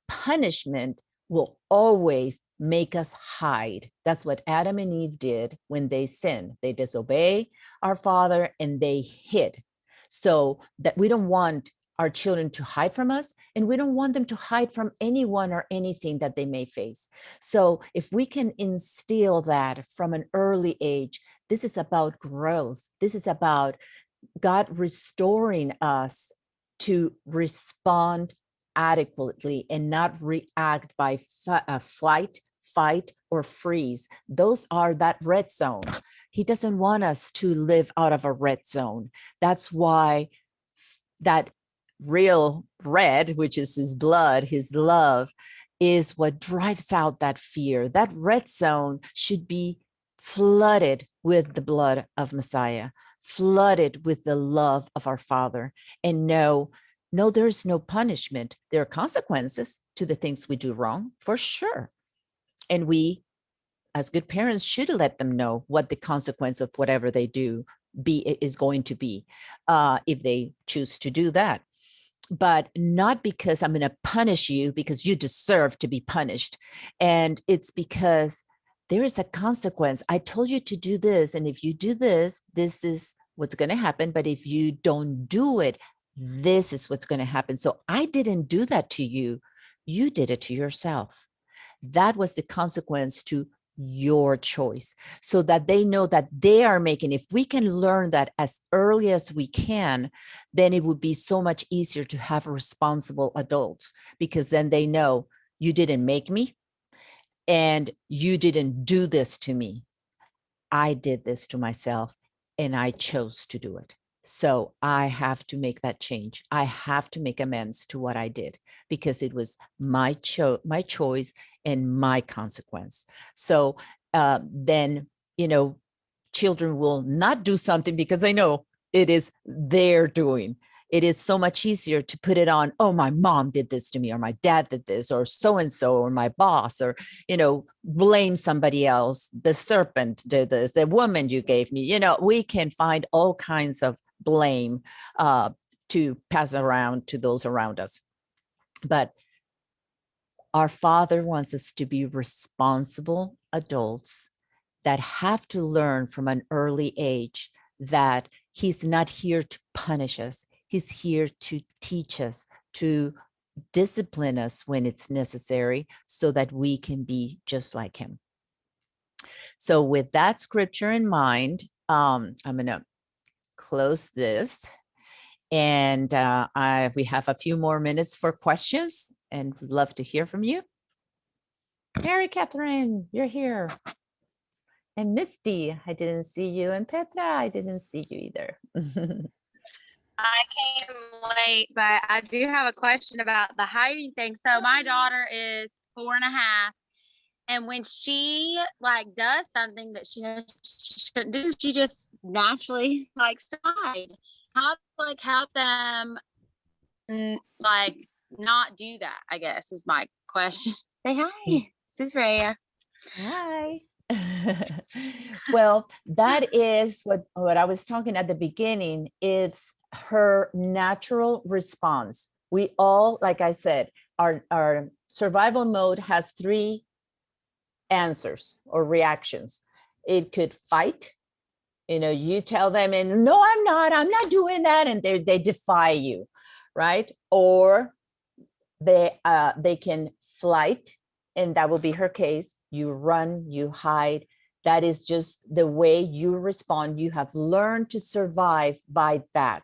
punishment will always make us hide. That's what Adam and Eve did when they sinned. They disobey our Father and they hid. So that we don't want our children to hide from us, and we don't want them to hide from anyone or anything that they may face. So if we can instill that from an early age, this is about growth. This is about God restoring us to respond adequately and not react by flight, fight, or freeze. Those are that red zone. He doesn't want us to live out of a red zone. That's why that real red, which is his blood, his love, is what drives out that fear. That red zone should be flooded with the blood of Messiah, flooded with the love of our Father. And no, there's no punishment. There are consequences to the things we do wrong, for sure. And we, as good parents, should let them know what the consequence of whatever they do is going to be, if they choose to do that. but not because I'm going to punish you because you deserve to be punished. And it's because there is a consequence. I told you to do this. And if you do this, this is what's going to happen. But if you don't do it, this is what's going to happen. So I didn't do that to you. You did it to yourself. That was the consequence to your choice, so that they know that they are making. If we can learn that as early as we can, then it would be so much easier to have responsible adults, because then they know you didn't make me and you didn't do this to me. I did this to myself and I chose to do it. So I have to make that change. I have to make amends to what I did, because it was my choice and my consequence. So then, children will not do something because they know it is their doing. It is so much easier to put it on, oh, my mom did this to me, or my dad did this, or so-and-so, or my boss, or, blame somebody else, the serpent did this, the woman you gave me. We can find all kinds of blame to pass around to those around us. But our Father wants us to be responsible adults that have to learn from an early age that He's not here to punish us. He's here to teach us, to discipline us when it's necessary, so that we can be just like Him. So with that scripture in mind, I'm going to close this. And we have a few more minutes for questions, and would love to hear from you. Mary Catherine, you're here. And Misty, I didn't see you. And Petra, I didn't see you either. I came late, but I do have a question about the hiding thing. So my daughter is 4.5, and when she does something that she shouldn't do, she just naturally likes to hide. How to help them not do that, I guess, is my question. Say hi. This is Rhea. Hi. Well, that is what I was talking at the beginning. It's her natural response. We all, like I said, our survival mode has 3 answers or reactions. It could fight. You tell them, and no, I'm not doing that, and they defy you, right? Or they can flight, and that will be her case. You run, you hide. That is just the way you respond. You have learned to survive by that.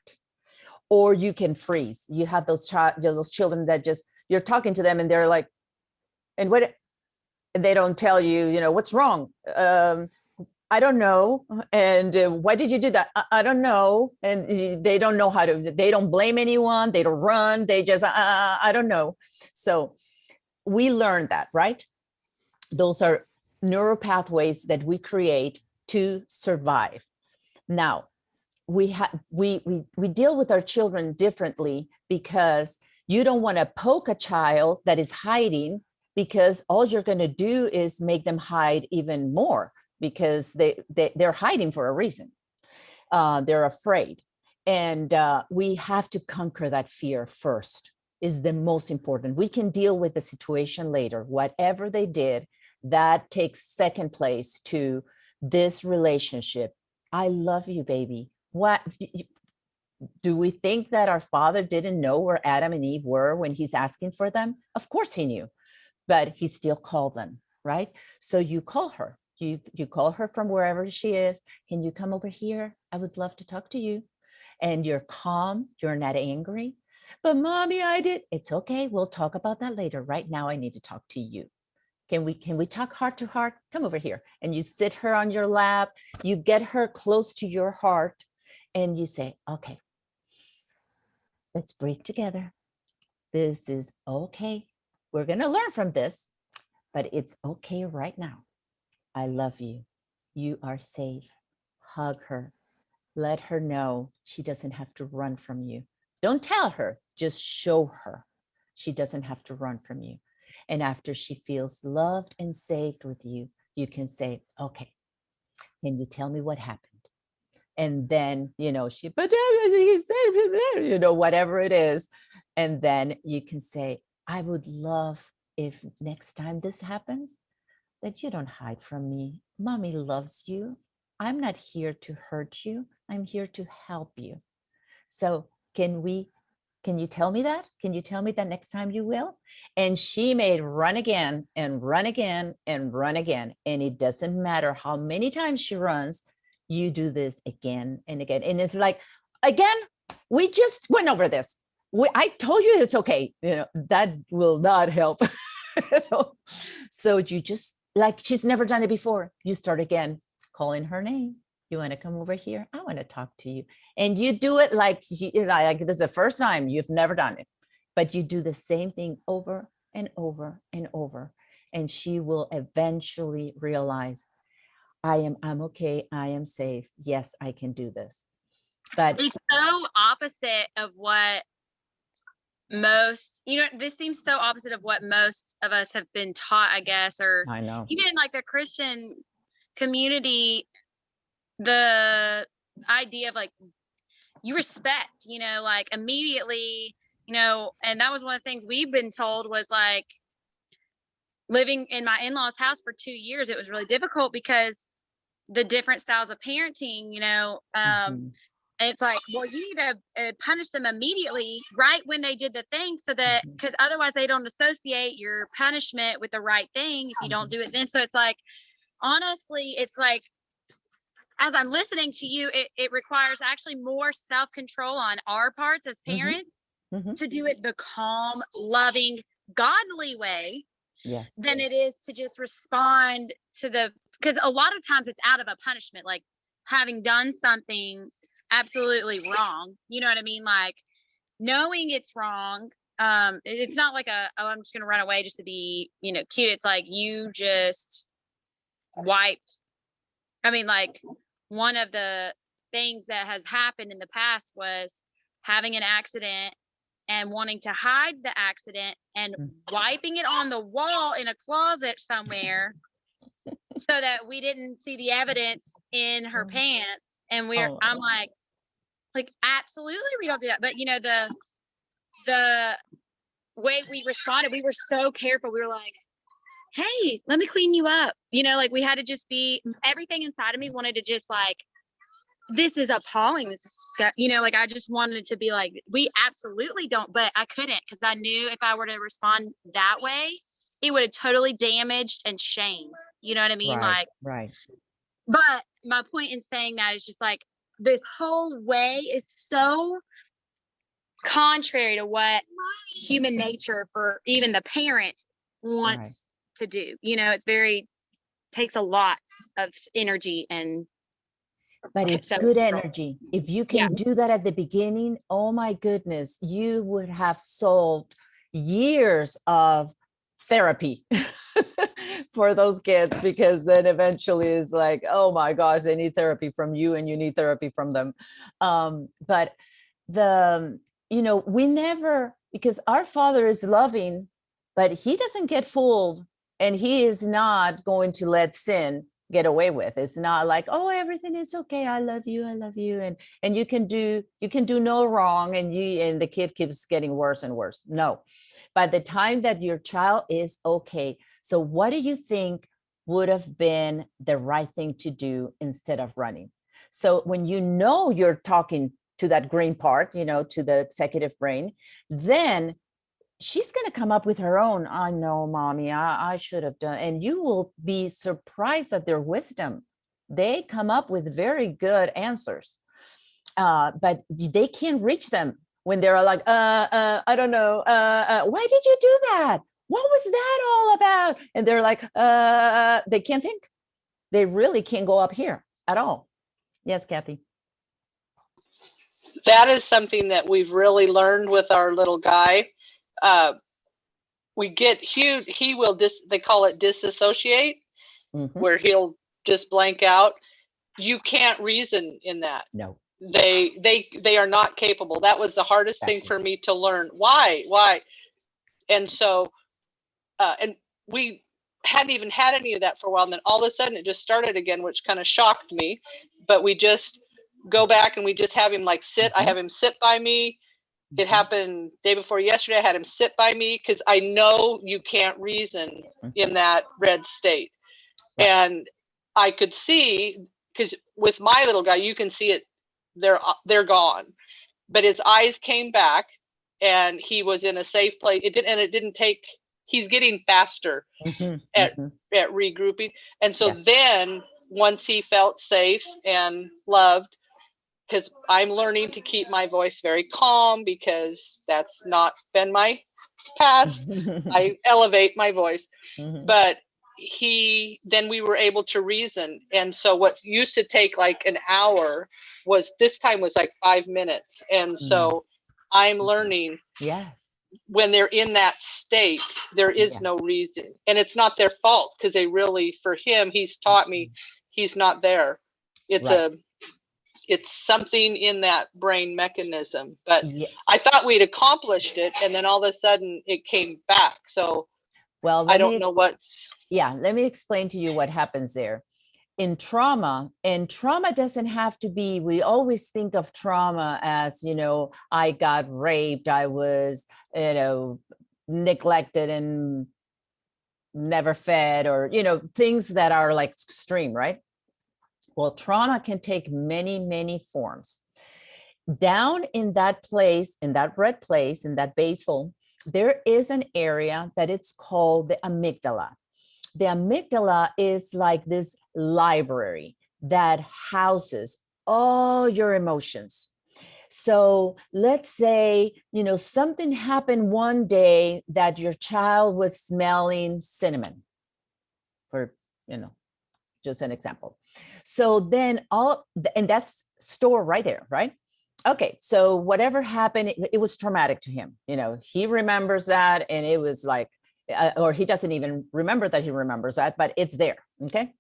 Or you can freeze. You have those children that just, you're talking to them and they're like, and they don't tell you, what's wrong? I don't know. And why did you do that? I don't know. And they don't know how to, they don't blame anyone. They don't run. They just, I don't know. So we learned that, right? Those are neural pathways that we create to survive. Now, we deal with our children differently, because you don't want to poke a child that is hiding, because all you're going to do is make them hide even more, because they're hiding for a reason. They're afraid. And we have to conquer that fear first, is the most important. We can deal with the situation later. Whatever they did, that takes second place to this relationship. I love you, baby. What do we think that our Father didn't know where Adam and Eve were when He's asking for them? Of course He knew, but He still called them, right? So you call her. You call her from wherever she is. Can you come over here? I would love to talk to you. And you're calm. You're not angry. But mommy, I did. It's okay. We'll talk about that later. Right now, I need to talk to you. Can we talk heart to heart? Come over here. And you sit her on your lap. You get her close to your heart. And you say, okay, let's breathe together. This is okay. We're going to learn from this, but it's okay right now. I love you. You are safe. Hug her. Let her know she doesn't have to run from you. Don't tell her, just show her she doesn't have to run from you. And after she feels loved and saved with you, you can say, okay, can you tell me what happened? And then, but he said, whatever it is, And then you can say, I would love if next time this happens, that you don't hide from me. Mommy loves you. I'm not here to hurt you. I'm here to help you. So can you tell me that? Can you tell me that next time you will? And she may run again and run again and run again. And it doesn't matter how many times she runs, you do this again and again. And it's like, again, we just went over this. I told you it's okay. That will not help. So you just, like she's never done it before, you start again, calling her name. You want to come over here? I want to talk to you. And you do it like this is the first time, you've never done it, but you do the same thing over and over and over. And she will eventually realize, I'm okay. I am safe. Yes, I can do this. But it's so opposite of what most, this seems so opposite of what most of us have been taught, I guess, or I know, even in like the Christian community, the idea of like, you respect, like immediately, and that was one of the things we've been told was like, living in my in-laws house for 2 years, it was really difficult because the different styles of parenting, and it's like, well, you need to punish them immediately right when they did the thing, so that, because otherwise they don't associate your punishment with the right thing if you don't do it then. So it's like, honestly, it's like, as I'm listening to you, it requires actually more self-control on our parts as parents to do it the calm, loving, godly way. Yes. Than it is to just respond to because a lot of times it's out of a punishment, like having done something absolutely wrong. You know what I mean? Like knowing it's wrong. It's not like I'm just going to run away just to be, cute. It's like you just wiped. I mean, like one of the things that has happened in the past was having an accident and wanting to hide the accident and wiping it on the wall in a closet somewhere so that we didn't see the evidence in her pants. And I'm like, absolutely, we don't do that. But the way we responded, we were so careful. We were like, hey, let me clean you up. Like we had to just be, everything inside of me wanted to just like, this is appalling. This is, like, I just wanted to be like, we absolutely don't, but I couldn't, because I knew if I were to respond that way, it would have totally damaged and shamed. You know what I mean? Right. But my point in saying that is just like, this whole way is so contrary to what human nature for even the parent wants to do. It's takes a lot of energy but it's good energy. If you can do that at the beginning, oh my goodness, you would have solved years of therapy for those kids, because then eventually it's like, oh my gosh, they need therapy from you and you need therapy from them. But we never, because our Father is loving, but he doesn't get fooled, and he is not going to let sin get away with. It's not like, oh, everything is okay, I love you, and you can do no wrong, and the kid keeps getting worse and worse. No, by the time that your child is okay. So what do you think would have been the right thing to do instead of running? So when you're talking to that green part, to the executive brain, then she's going to come up with her own, I know, mommy, I should have done. And you will be surprised at their wisdom. They come up with very good answers, but they can't reach them when they're like, I don't know. Why did you do that? What was that all about? And they're like, they can't think. They really can't go up here at all. Yes, Kathy. That is something that we've really learned with our little guy. We get huge, he will they call it disassociate, where he'll just blank out. You can't reason in that. No. They are not capable. That was the hardest thing for me to learn. Why? And so, and we hadn't even had any of that for a while. And then all of a sudden it just started again, which kind of shocked me, but we just go back and we just have him like sit. I have him sit by me It happened day before yesterday. I had him sit by me because I know you can't reason in that red state. Right. And I could see, because with my little guy, you can see it, they're gone. But his eyes came back and he was in a safe place. It didn't take, he's getting faster Mhm, at mhm. at regrouping. And so Yes. then once he felt safe and loved, because I'm learning to keep my voice very calm because that's not been my past. I elevate my voice, Mhm. but then we were able to reason. And so what used to take like an hour was this time was like 5 minutes. And so I'm learning Yes. when they're in that state, there is no Yes. reason. And it's not their fault because they really, for him, he's taught me he's not there. It's Right. it's something in that brain mechanism. But Yeah. I thought we'd accomplished it, and then all of a sudden it came back. So Well, I don't know what's. let me explain to you what happens there. In trauma, and trauma doesn't have to be, we always think of trauma as, I got raped, I was, neglected and never fed, or, things that are like extreme, right? Well, trauma can take many, many forms. Down in that place, in that red place, in that basal, there is an area that it's called the amygdala. The amygdala is like this library that houses all your emotions. So let's say, something happened one day that your child was smelling cinnamon, for, just an example. So then and that's stored right there, right? Okay, so whatever happened, it was traumatic to him. He remembers that, and it was like, or he doesn't even remember that he remembers that, but it's there. Okay.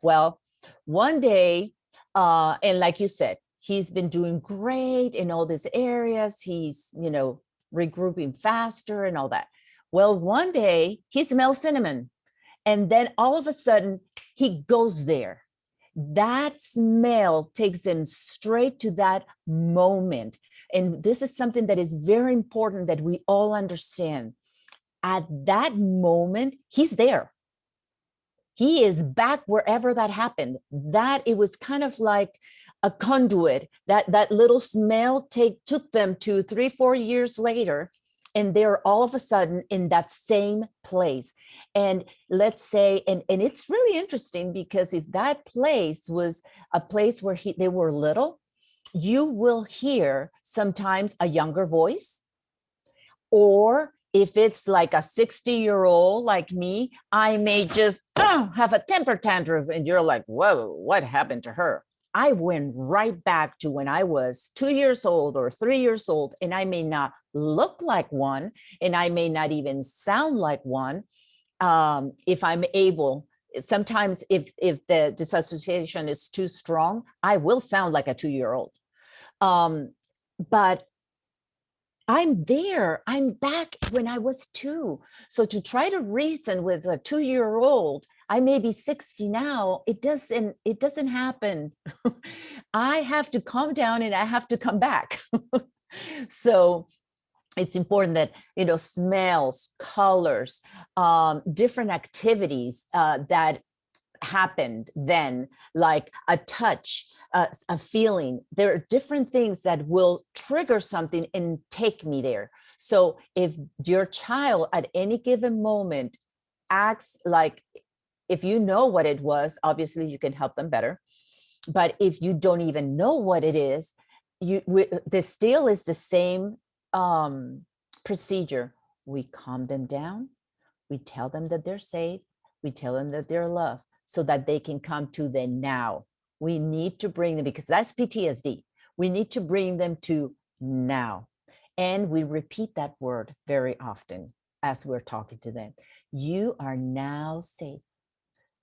Well, one day, and like you said, he's been doing great in all these areas. He's, regrouping faster and all that. Well, one day he smells cinnamon, and then all of a sudden he goes there. That smell takes him straight to that moment. And this is something that is very important that we all understand. At that moment, he's there. He is back wherever that happened. That it was kind of like a conduit. That little smell took them to 3-4 years later, and they're all of a sudden in that same place. And let's say, and it's really interesting, because if that place was a place where they were little, you will hear sometimes a younger voice, or if it's like a 60-year-old like me, I may just have a temper tantrum, and you're like, whoa, what happened to her? I went right back to when I was 2 years old or 3 years old, and I may not look like one, and I may not even sound like one. If I'm able, sometimes if the disassociation is too strong, I will sound like a 2-year-old. But I'm there. I'm back when I was 2. So to try to reason with a 2-year-old, I may be 60 now. It doesn't happen. I have to calm down and I have to come back. So it's important that, smells, colors, different activities that happened then, like a touch, a feeling. There are different things that will trigger something and take me there. So if your child at any given moment acts like, if you know what it was, obviously you can help them better. But if you don't even know what it is, this still is the same procedure. We calm them down. We tell them that they're safe. We tell them that they're loved, so that they can come to the now. We need to bring them, because that's PTSD. We need to bring them to now. And we repeat that word very often as we're talking to them. You are now safe.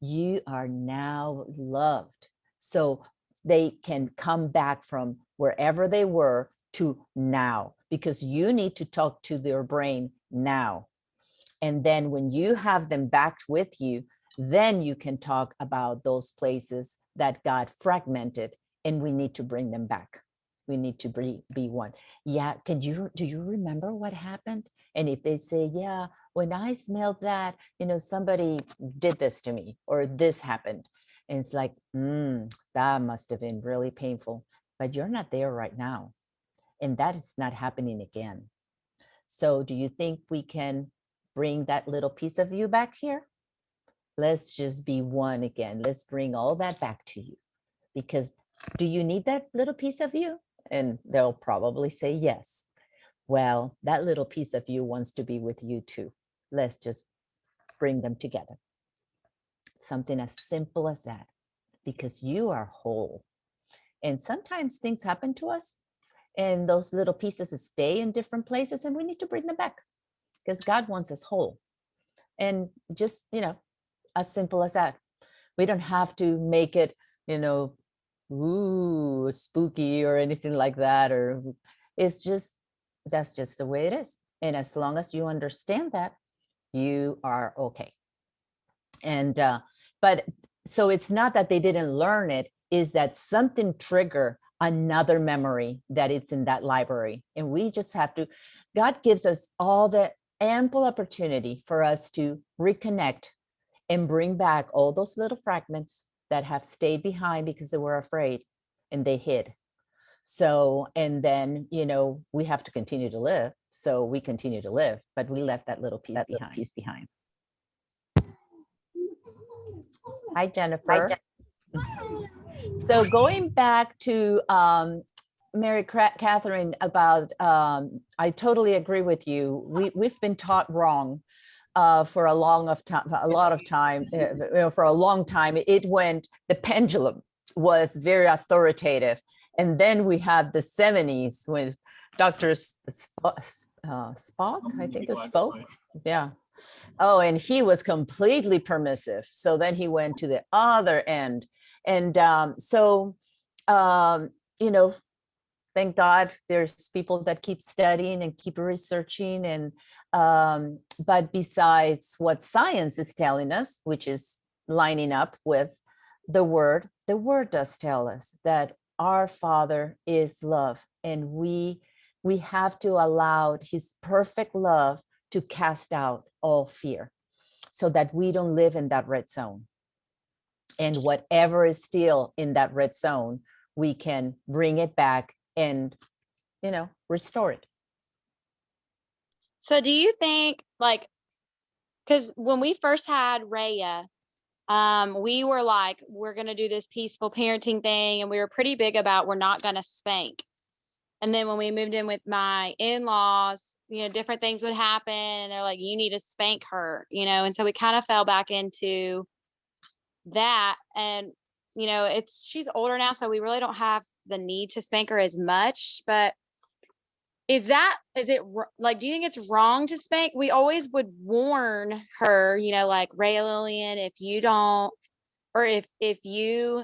You are now loved. So they can come back from wherever they were to now, because you need to talk to their brain now. And then when you have them back with you, then you can talk about those places that got fragmented, and we need to bring them back. We need to be one. Yeah. Do you remember what happened? And if they say, yeah, when I smelled that, somebody did this to me or this happened. And it's like, that must have been really painful, but you're not there right now. And that is not happening again. So do you think we can bring that little piece of you back here? Let's just be one again. Let's bring all that back to you. Because do you need that little piece of you? And they'll probably say yes. Well, that little piece of you wants to be with you too. Let's just bring them together. Something as simple as that, because you are whole. And sometimes things happen to us and those little pieces stay in different places and we need to bring them back because God wants us whole. And just, as simple as that. We don't have to make it, ooh, spooky or anything like that. Or it's just, that's just the way it is. And as long as you understand that, you are okay. And, but so it's not that they didn't learn it, is that something trigger another memory that it's in that library. And we just have to, God gives us all the ample opportunity for us to reconnect and bring back all those little fragments that have stayed behind because they were afraid and they hid. So, and then, we have to continue to live. So we continue to live, but we left that little piece behind. Hi, Jennifer. So going back to Mary Catherine about, I totally agree with you. We've been taught wrong for a long time. For a long time, it went, the pendulum was very authoritative. And then we had the 70s with Dr. Spock, I think it spoke. Yeah. Oh, and he was completely permissive. So then he went to the other end. And thank God there's people that keep studying and keep researching. And but besides what science is telling us, which is lining up with the word does tell us that our Father is love. And we have to allow his perfect love to cast out all fear so that we don't live in that red zone. And whatever is still in that red zone, we can bring it back and, restore it. So do you think, because when we first had Raya, we were like, we're going to do this peaceful parenting thing. And we were pretty big about, we're not going to spank. And then when we moved in with my in-laws, different things would happen. And they're like, you need to spank her, and so we kind of fell back into that. And, she's older now, so we really don't have the need to spank her as much. But do you think it's wrong to spank? We always would warn her, like, Raya Lillian, if you don't, or if you,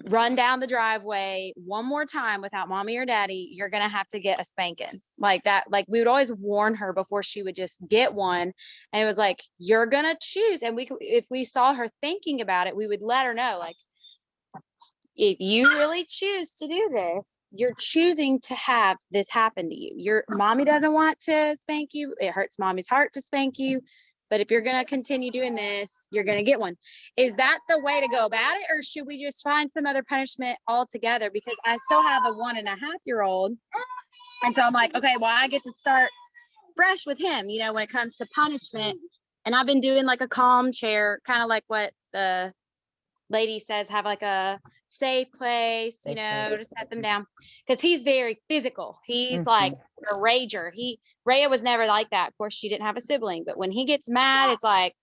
run down the driveway one more time without mommy or daddy, you're going to have to get a spanking like that. Like, we would always warn her before she would just get one. And it was like, you're going to choose. And if we saw her thinking about it, we would let her know, like, if you really choose to do this, you're choosing to have this happen to you. Your mommy doesn't want to spank you. It hurts mommy's heart to spank you. But if you're going to continue doing this, you're going to get one. Is that the way to go about it? Or should we just find some other punishment altogether? Because I still have a 1.5-year-old. And so I'm like, okay, well, I get to start fresh with him, when it comes to punishment. And I've been doing like a calm chair, kind of like what the lady says, have like a safe place, to set them down. Because he's very physical. He's like a rager. Raya was never like that. Of course, she didn't have a sibling, but when he gets mad, it's like,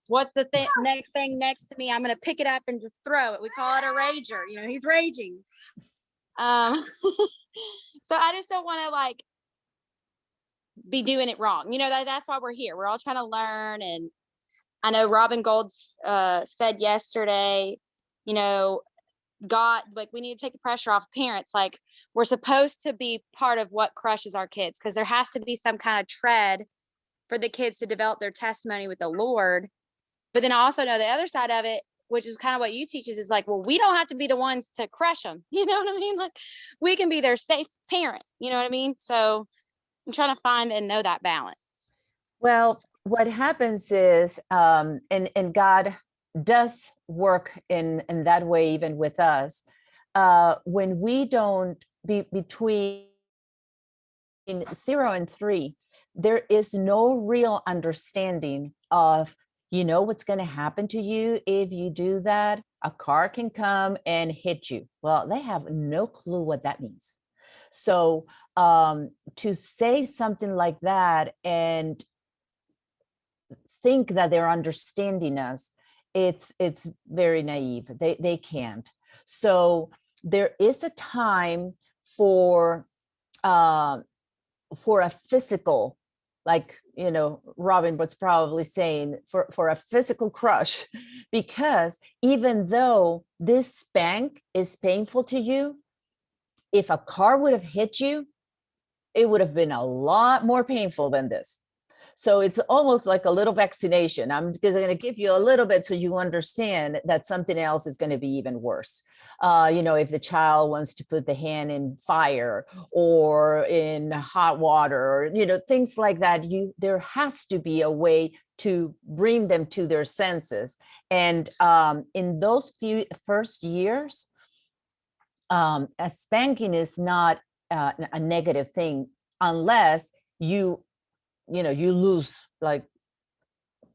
what's the next thing next to me? I'm going to pick it up and just throw it. We call it a rager. He's raging. So I just don't want to be doing it wrong. That's why we're here. We're all trying to learn. And I know Robin Golds said yesterday, God, we need to take the pressure off parents. Like, we're supposed to be part of what crushes our kids, because there has to be some kind of tread for the kids to develop their testimony with the Lord. But then I also know the other side of it, which is kind of what you teach is like, well, we don't have to be the ones to crush them. You know what I mean? Like we can be their safe parent. You know what I mean? So I'm trying to find and know that balance. Well, what happens is, and God does work in that way, even with us, when we don't be between 0 and 3, there is no real understanding of, what's going to happen to you if you do that. A car can come and hit you. Well, they have no clue what that means. So to say something like that and think that they're understanding us, it's very naive. They can't. So there is a time for a physical, like Robin was probably saying, for a physical crush, because even though this spank is painful to you, if a car would have hit you, it would have been a lot more painful than this. So it's almost like a little vaccination. I'm going to give you a little bit so you understand that something else is going to be even worse. If the child wants to put the hand in fire or in hot water, or, things like that, there has to be a way to bring them to their senses. And in those first years, a spanking is not a negative thing unless you lose, like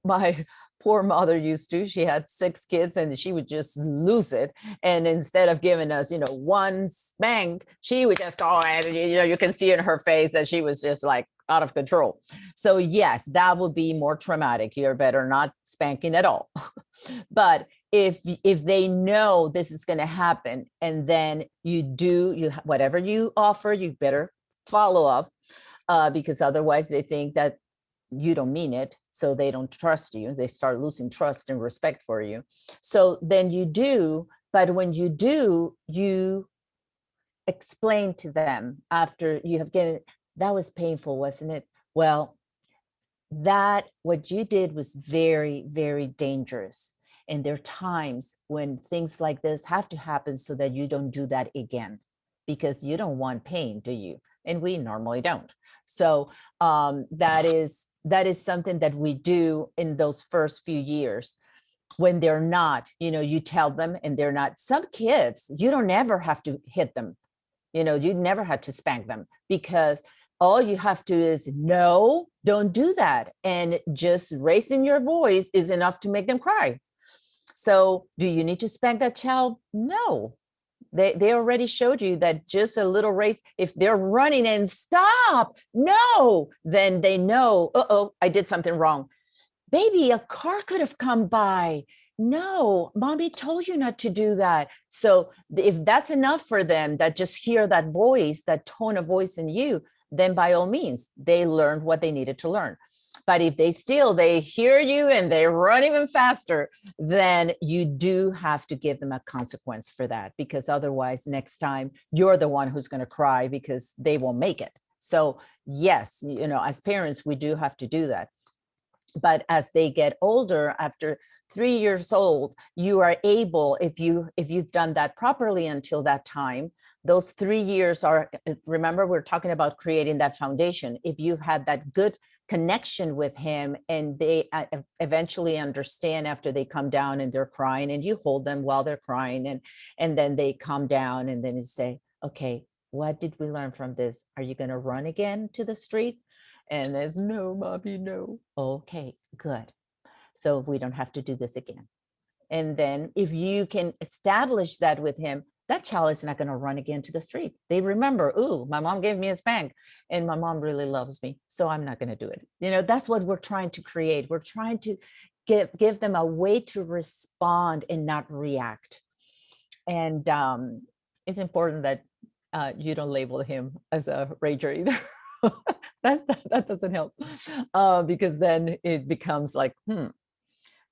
my poor mother used to. She had 6 kids and she would just lose it. And instead of giving us, one spank, she would just go, and you can see in her face that she was just like out of control. So yes, that would be more traumatic. You're better not spanking at all. But if they know this is going to happen, and then whatever you offer, you better follow up. Because otherwise they think that you don't mean it, so they don't trust you. They start losing trust and respect for you. So then you do, but when you do, you explain to them after you have given, that was painful, wasn't it? Well, what you did was very, very dangerous. And there are times when things like this have to happen so that you don't do that again, because you don't want pain, do you? And we normally don't. So that is something that we do in those first few years when they're not, you tell them and they're not. Some kids, you don't ever have to hit them. You never have to spank them, because all you have to is, no, don't do that. And just raising your voice is enough to make them cry. So do you need to spank that child? No. They already showed you that just a little race, if they're running and stop, no, then they know, I did something wrong. Baby, a car could have come by. No, mommy told you not to do that. So if that's enough for them, that just hear that voice, that tone of voice in you, then by all means, they learned what they needed to learn. But if they hear you and they run even faster, then you do have to give them a consequence for that, because otherwise next time you're the one who's going to cry because they won't make it. So yes, as parents, we do have to do that. But as they get older, after 3 years old, you are able, if you've done that properly until that time, those 3 years are, remember, we're talking about creating that foundation. If you had that good connection with him and they eventually understand after they come down and they're crying, and you hold them while they're crying, and then they calm down, and then you say, okay, what did we learn from this? Are you going to run again to the street? And there's, no, mommy, no. Okay, good. So we don't have to do this again. And then if you can establish that with him, that child is not going to run again to the street. They remember, ooh, my mom gave me a spank and my mom really loves me, so I'm not going to do it. That's what we're trying to create. We're trying to give them a way to respond and not react. And it's important that you don't label him as a rager either. That doesn't help, because then it becomes like,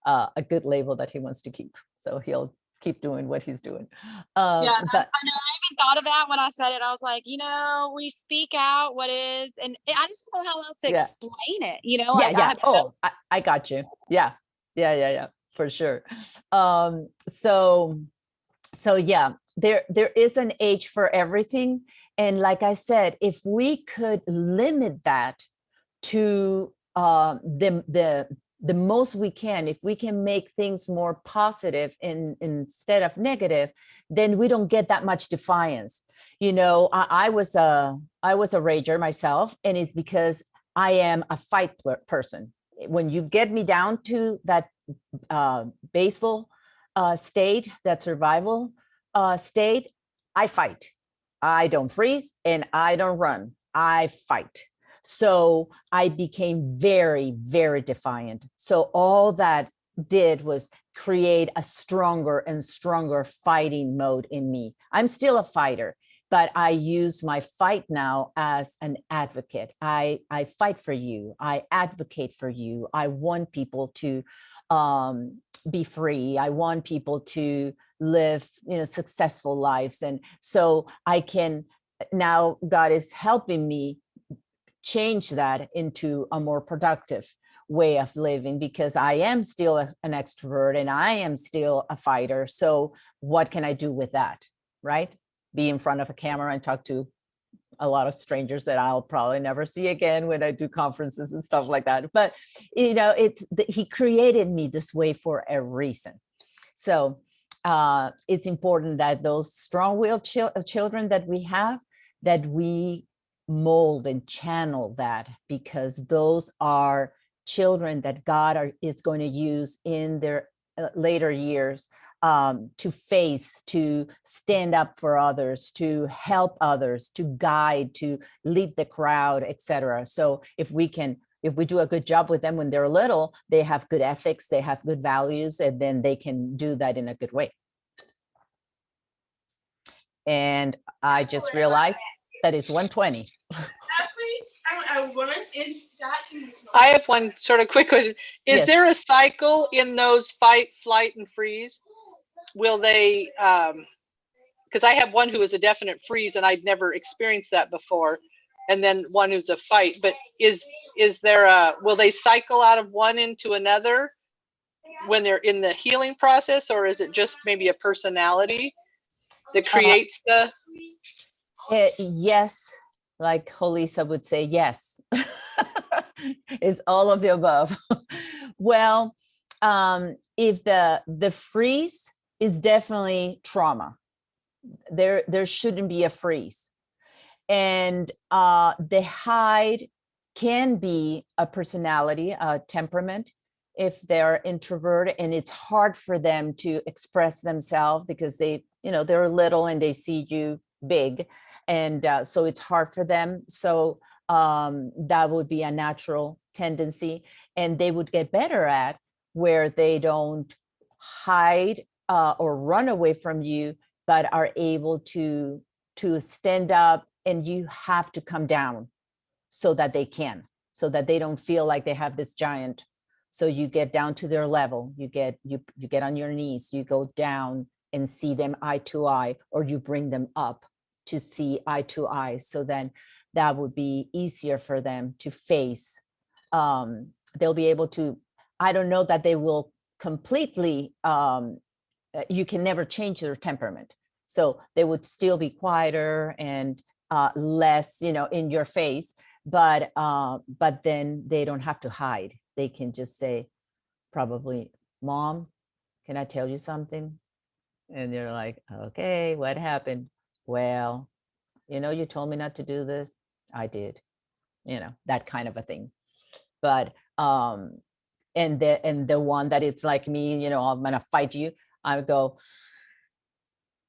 a good label that he wants to keep. So he'll keep doing what he's doing. I know. I even thought of that when I said it. I was like, we speak out what is, and I just don't know how else to explain it. I got you. Yeah. for sure. So yeah, there is an age for everything. And like I said, if we could limit that to the most we can, if we can make things more positive instead of negative, then we don't get that much defiance. You know, I was a rager myself, and it's because I am a fight person. When you get me down to that basal state, that survival state, I fight. I don't freeze and I don't run. I fight. So I became very, very defiant. So all that did was create a stronger and stronger fighting mode in me. I'm still a fighter, but I use my fight now as an advocate. I fight for you. I advocate for you. I want people to be free. I want people to live, successful lives. And so I can, now God is helping me change that into a more productive way of living, because I am still an extrovert and I am still a fighter. So what can I do with that, right? Be in front of a camera and talk to a lot of strangers that I'll probably never see again when I do conferences and stuff like that. But, he created me this way for a reason. So it's important that those strong-willed children that we have, that we mold and channel that, because those are children that God is going to use in their later years to face, to stand up for others, to help others, to guide, to lead the crowd, etc. So if we do a good job with them when they're little, they have good ethics, they have good values, and then they can do that in a good way. And I just realized that it's 1:20. I have one sort of quick question. Is Yes. there a cycle in those fight, flight, and freeze? Will they, because I have one who is a definite freeze and I'd never experienced that before, and then one who's a fight, but is there will they cycle out of one into another when they're in the healing process, or is it just maybe a personality that creates the? Yes, like Holisa would say, yes. It's all of the above. Well, if the freeze is definitely trauma, there shouldn't be a freeze. And the hide can be a personality, a temperament, if they're introverted and it's hard for them to express themselves because they're little and they see you big. And so it's hard for them. So that would be a natural tendency, and they would get better at where they don't hide or run away from you, but are able to stand up, and you have to come down so that they don't feel like they have this giant. So you get down to their level, you get on your knees, you go down and see them eye to eye, or you bring them up to see eye to eye. So then that would be easier for them to face. They'll be able to, I don't know that they will completely, you can never change their temperament. So they would still be quieter and less, in your face, but then they don't have to hide. They can just say, probably, Mom, can I tell you something? And they're like, okay, what happened? Well, you told me not to do this. I did, that kind of a thing. But and the one that it's like me, I'm gonna fight you. I would go,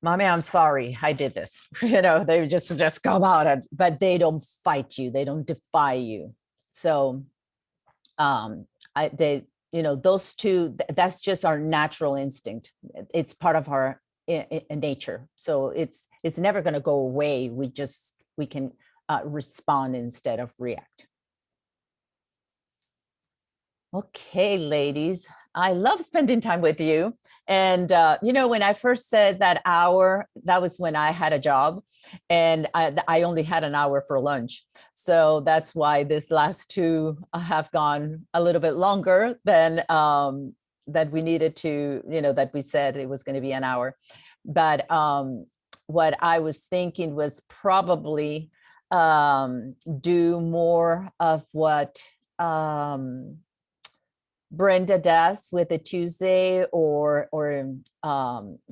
Mommy, I'm sorry, I did this. They just come out, but they don't fight you. They don't defy you. So those two, that's just our natural instinct. It's part of our in nature. So it's never going to go away. We can respond instead of react. Okay, ladies, I love spending time with you. And, when I first said that hour, that was when I had a job, and I only had an hour for lunch. So that's why this last two have gone a little bit longer than that we needed to, that we said it was going to be an hour. But what I was thinking was probably do more of what Brenda does with the Tuesday, or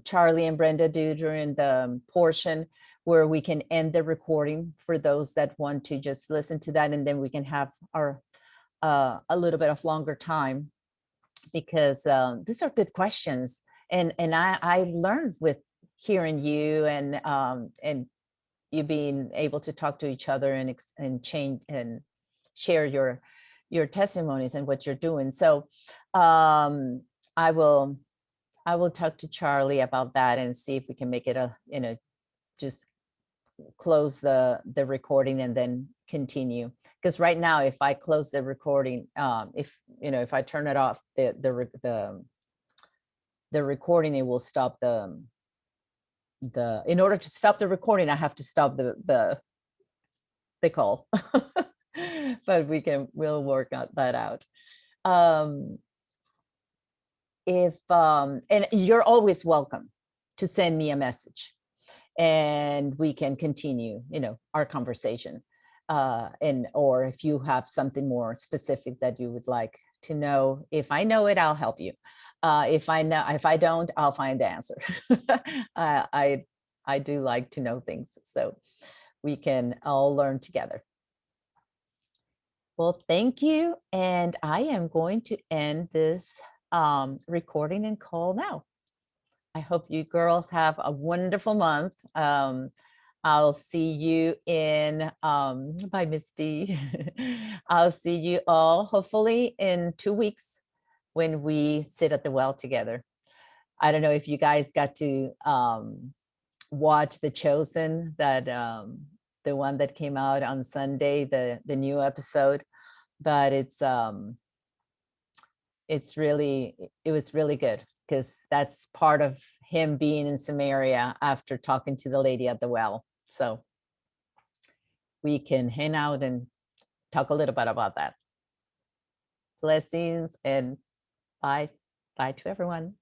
Charlie and Brenda do during the portion where we can end the recording for those that want to just listen to that, and then we can have our a little bit of longer time, because these are good questions, and I've learned with hearing you and you being able to talk to each other and change and share your testimonies and what you're doing. So I will talk to Charlie about that and see if we can make it just close the recording and then continue. Because right now, if I close the recording, if I turn it off, the recording, it will stop in order to stop the recording, I have to stop the call. But we'll work that out. And you're always welcome to send me a message, and we can continue, our conversation. Or if you have something more specific that you would like to know, if I know it, I'll help you. If I don't, I'll find the answer. I do like to know things, so we can all learn together. Well, thank you. And I am going to end this recording and call now. I hope you girls have a wonderful month. I'll see you in, bye, Misty. I'll see you all hopefully in 2 weeks when we sit at the well together. I don't know if you guys got to watch The Chosen, that the one that came out on Sunday, the new episode, but it was really good, because that's part of him being in Samaria after talking to the lady at the well. So we can hang out and talk a little bit about that. Blessings, and bye to everyone.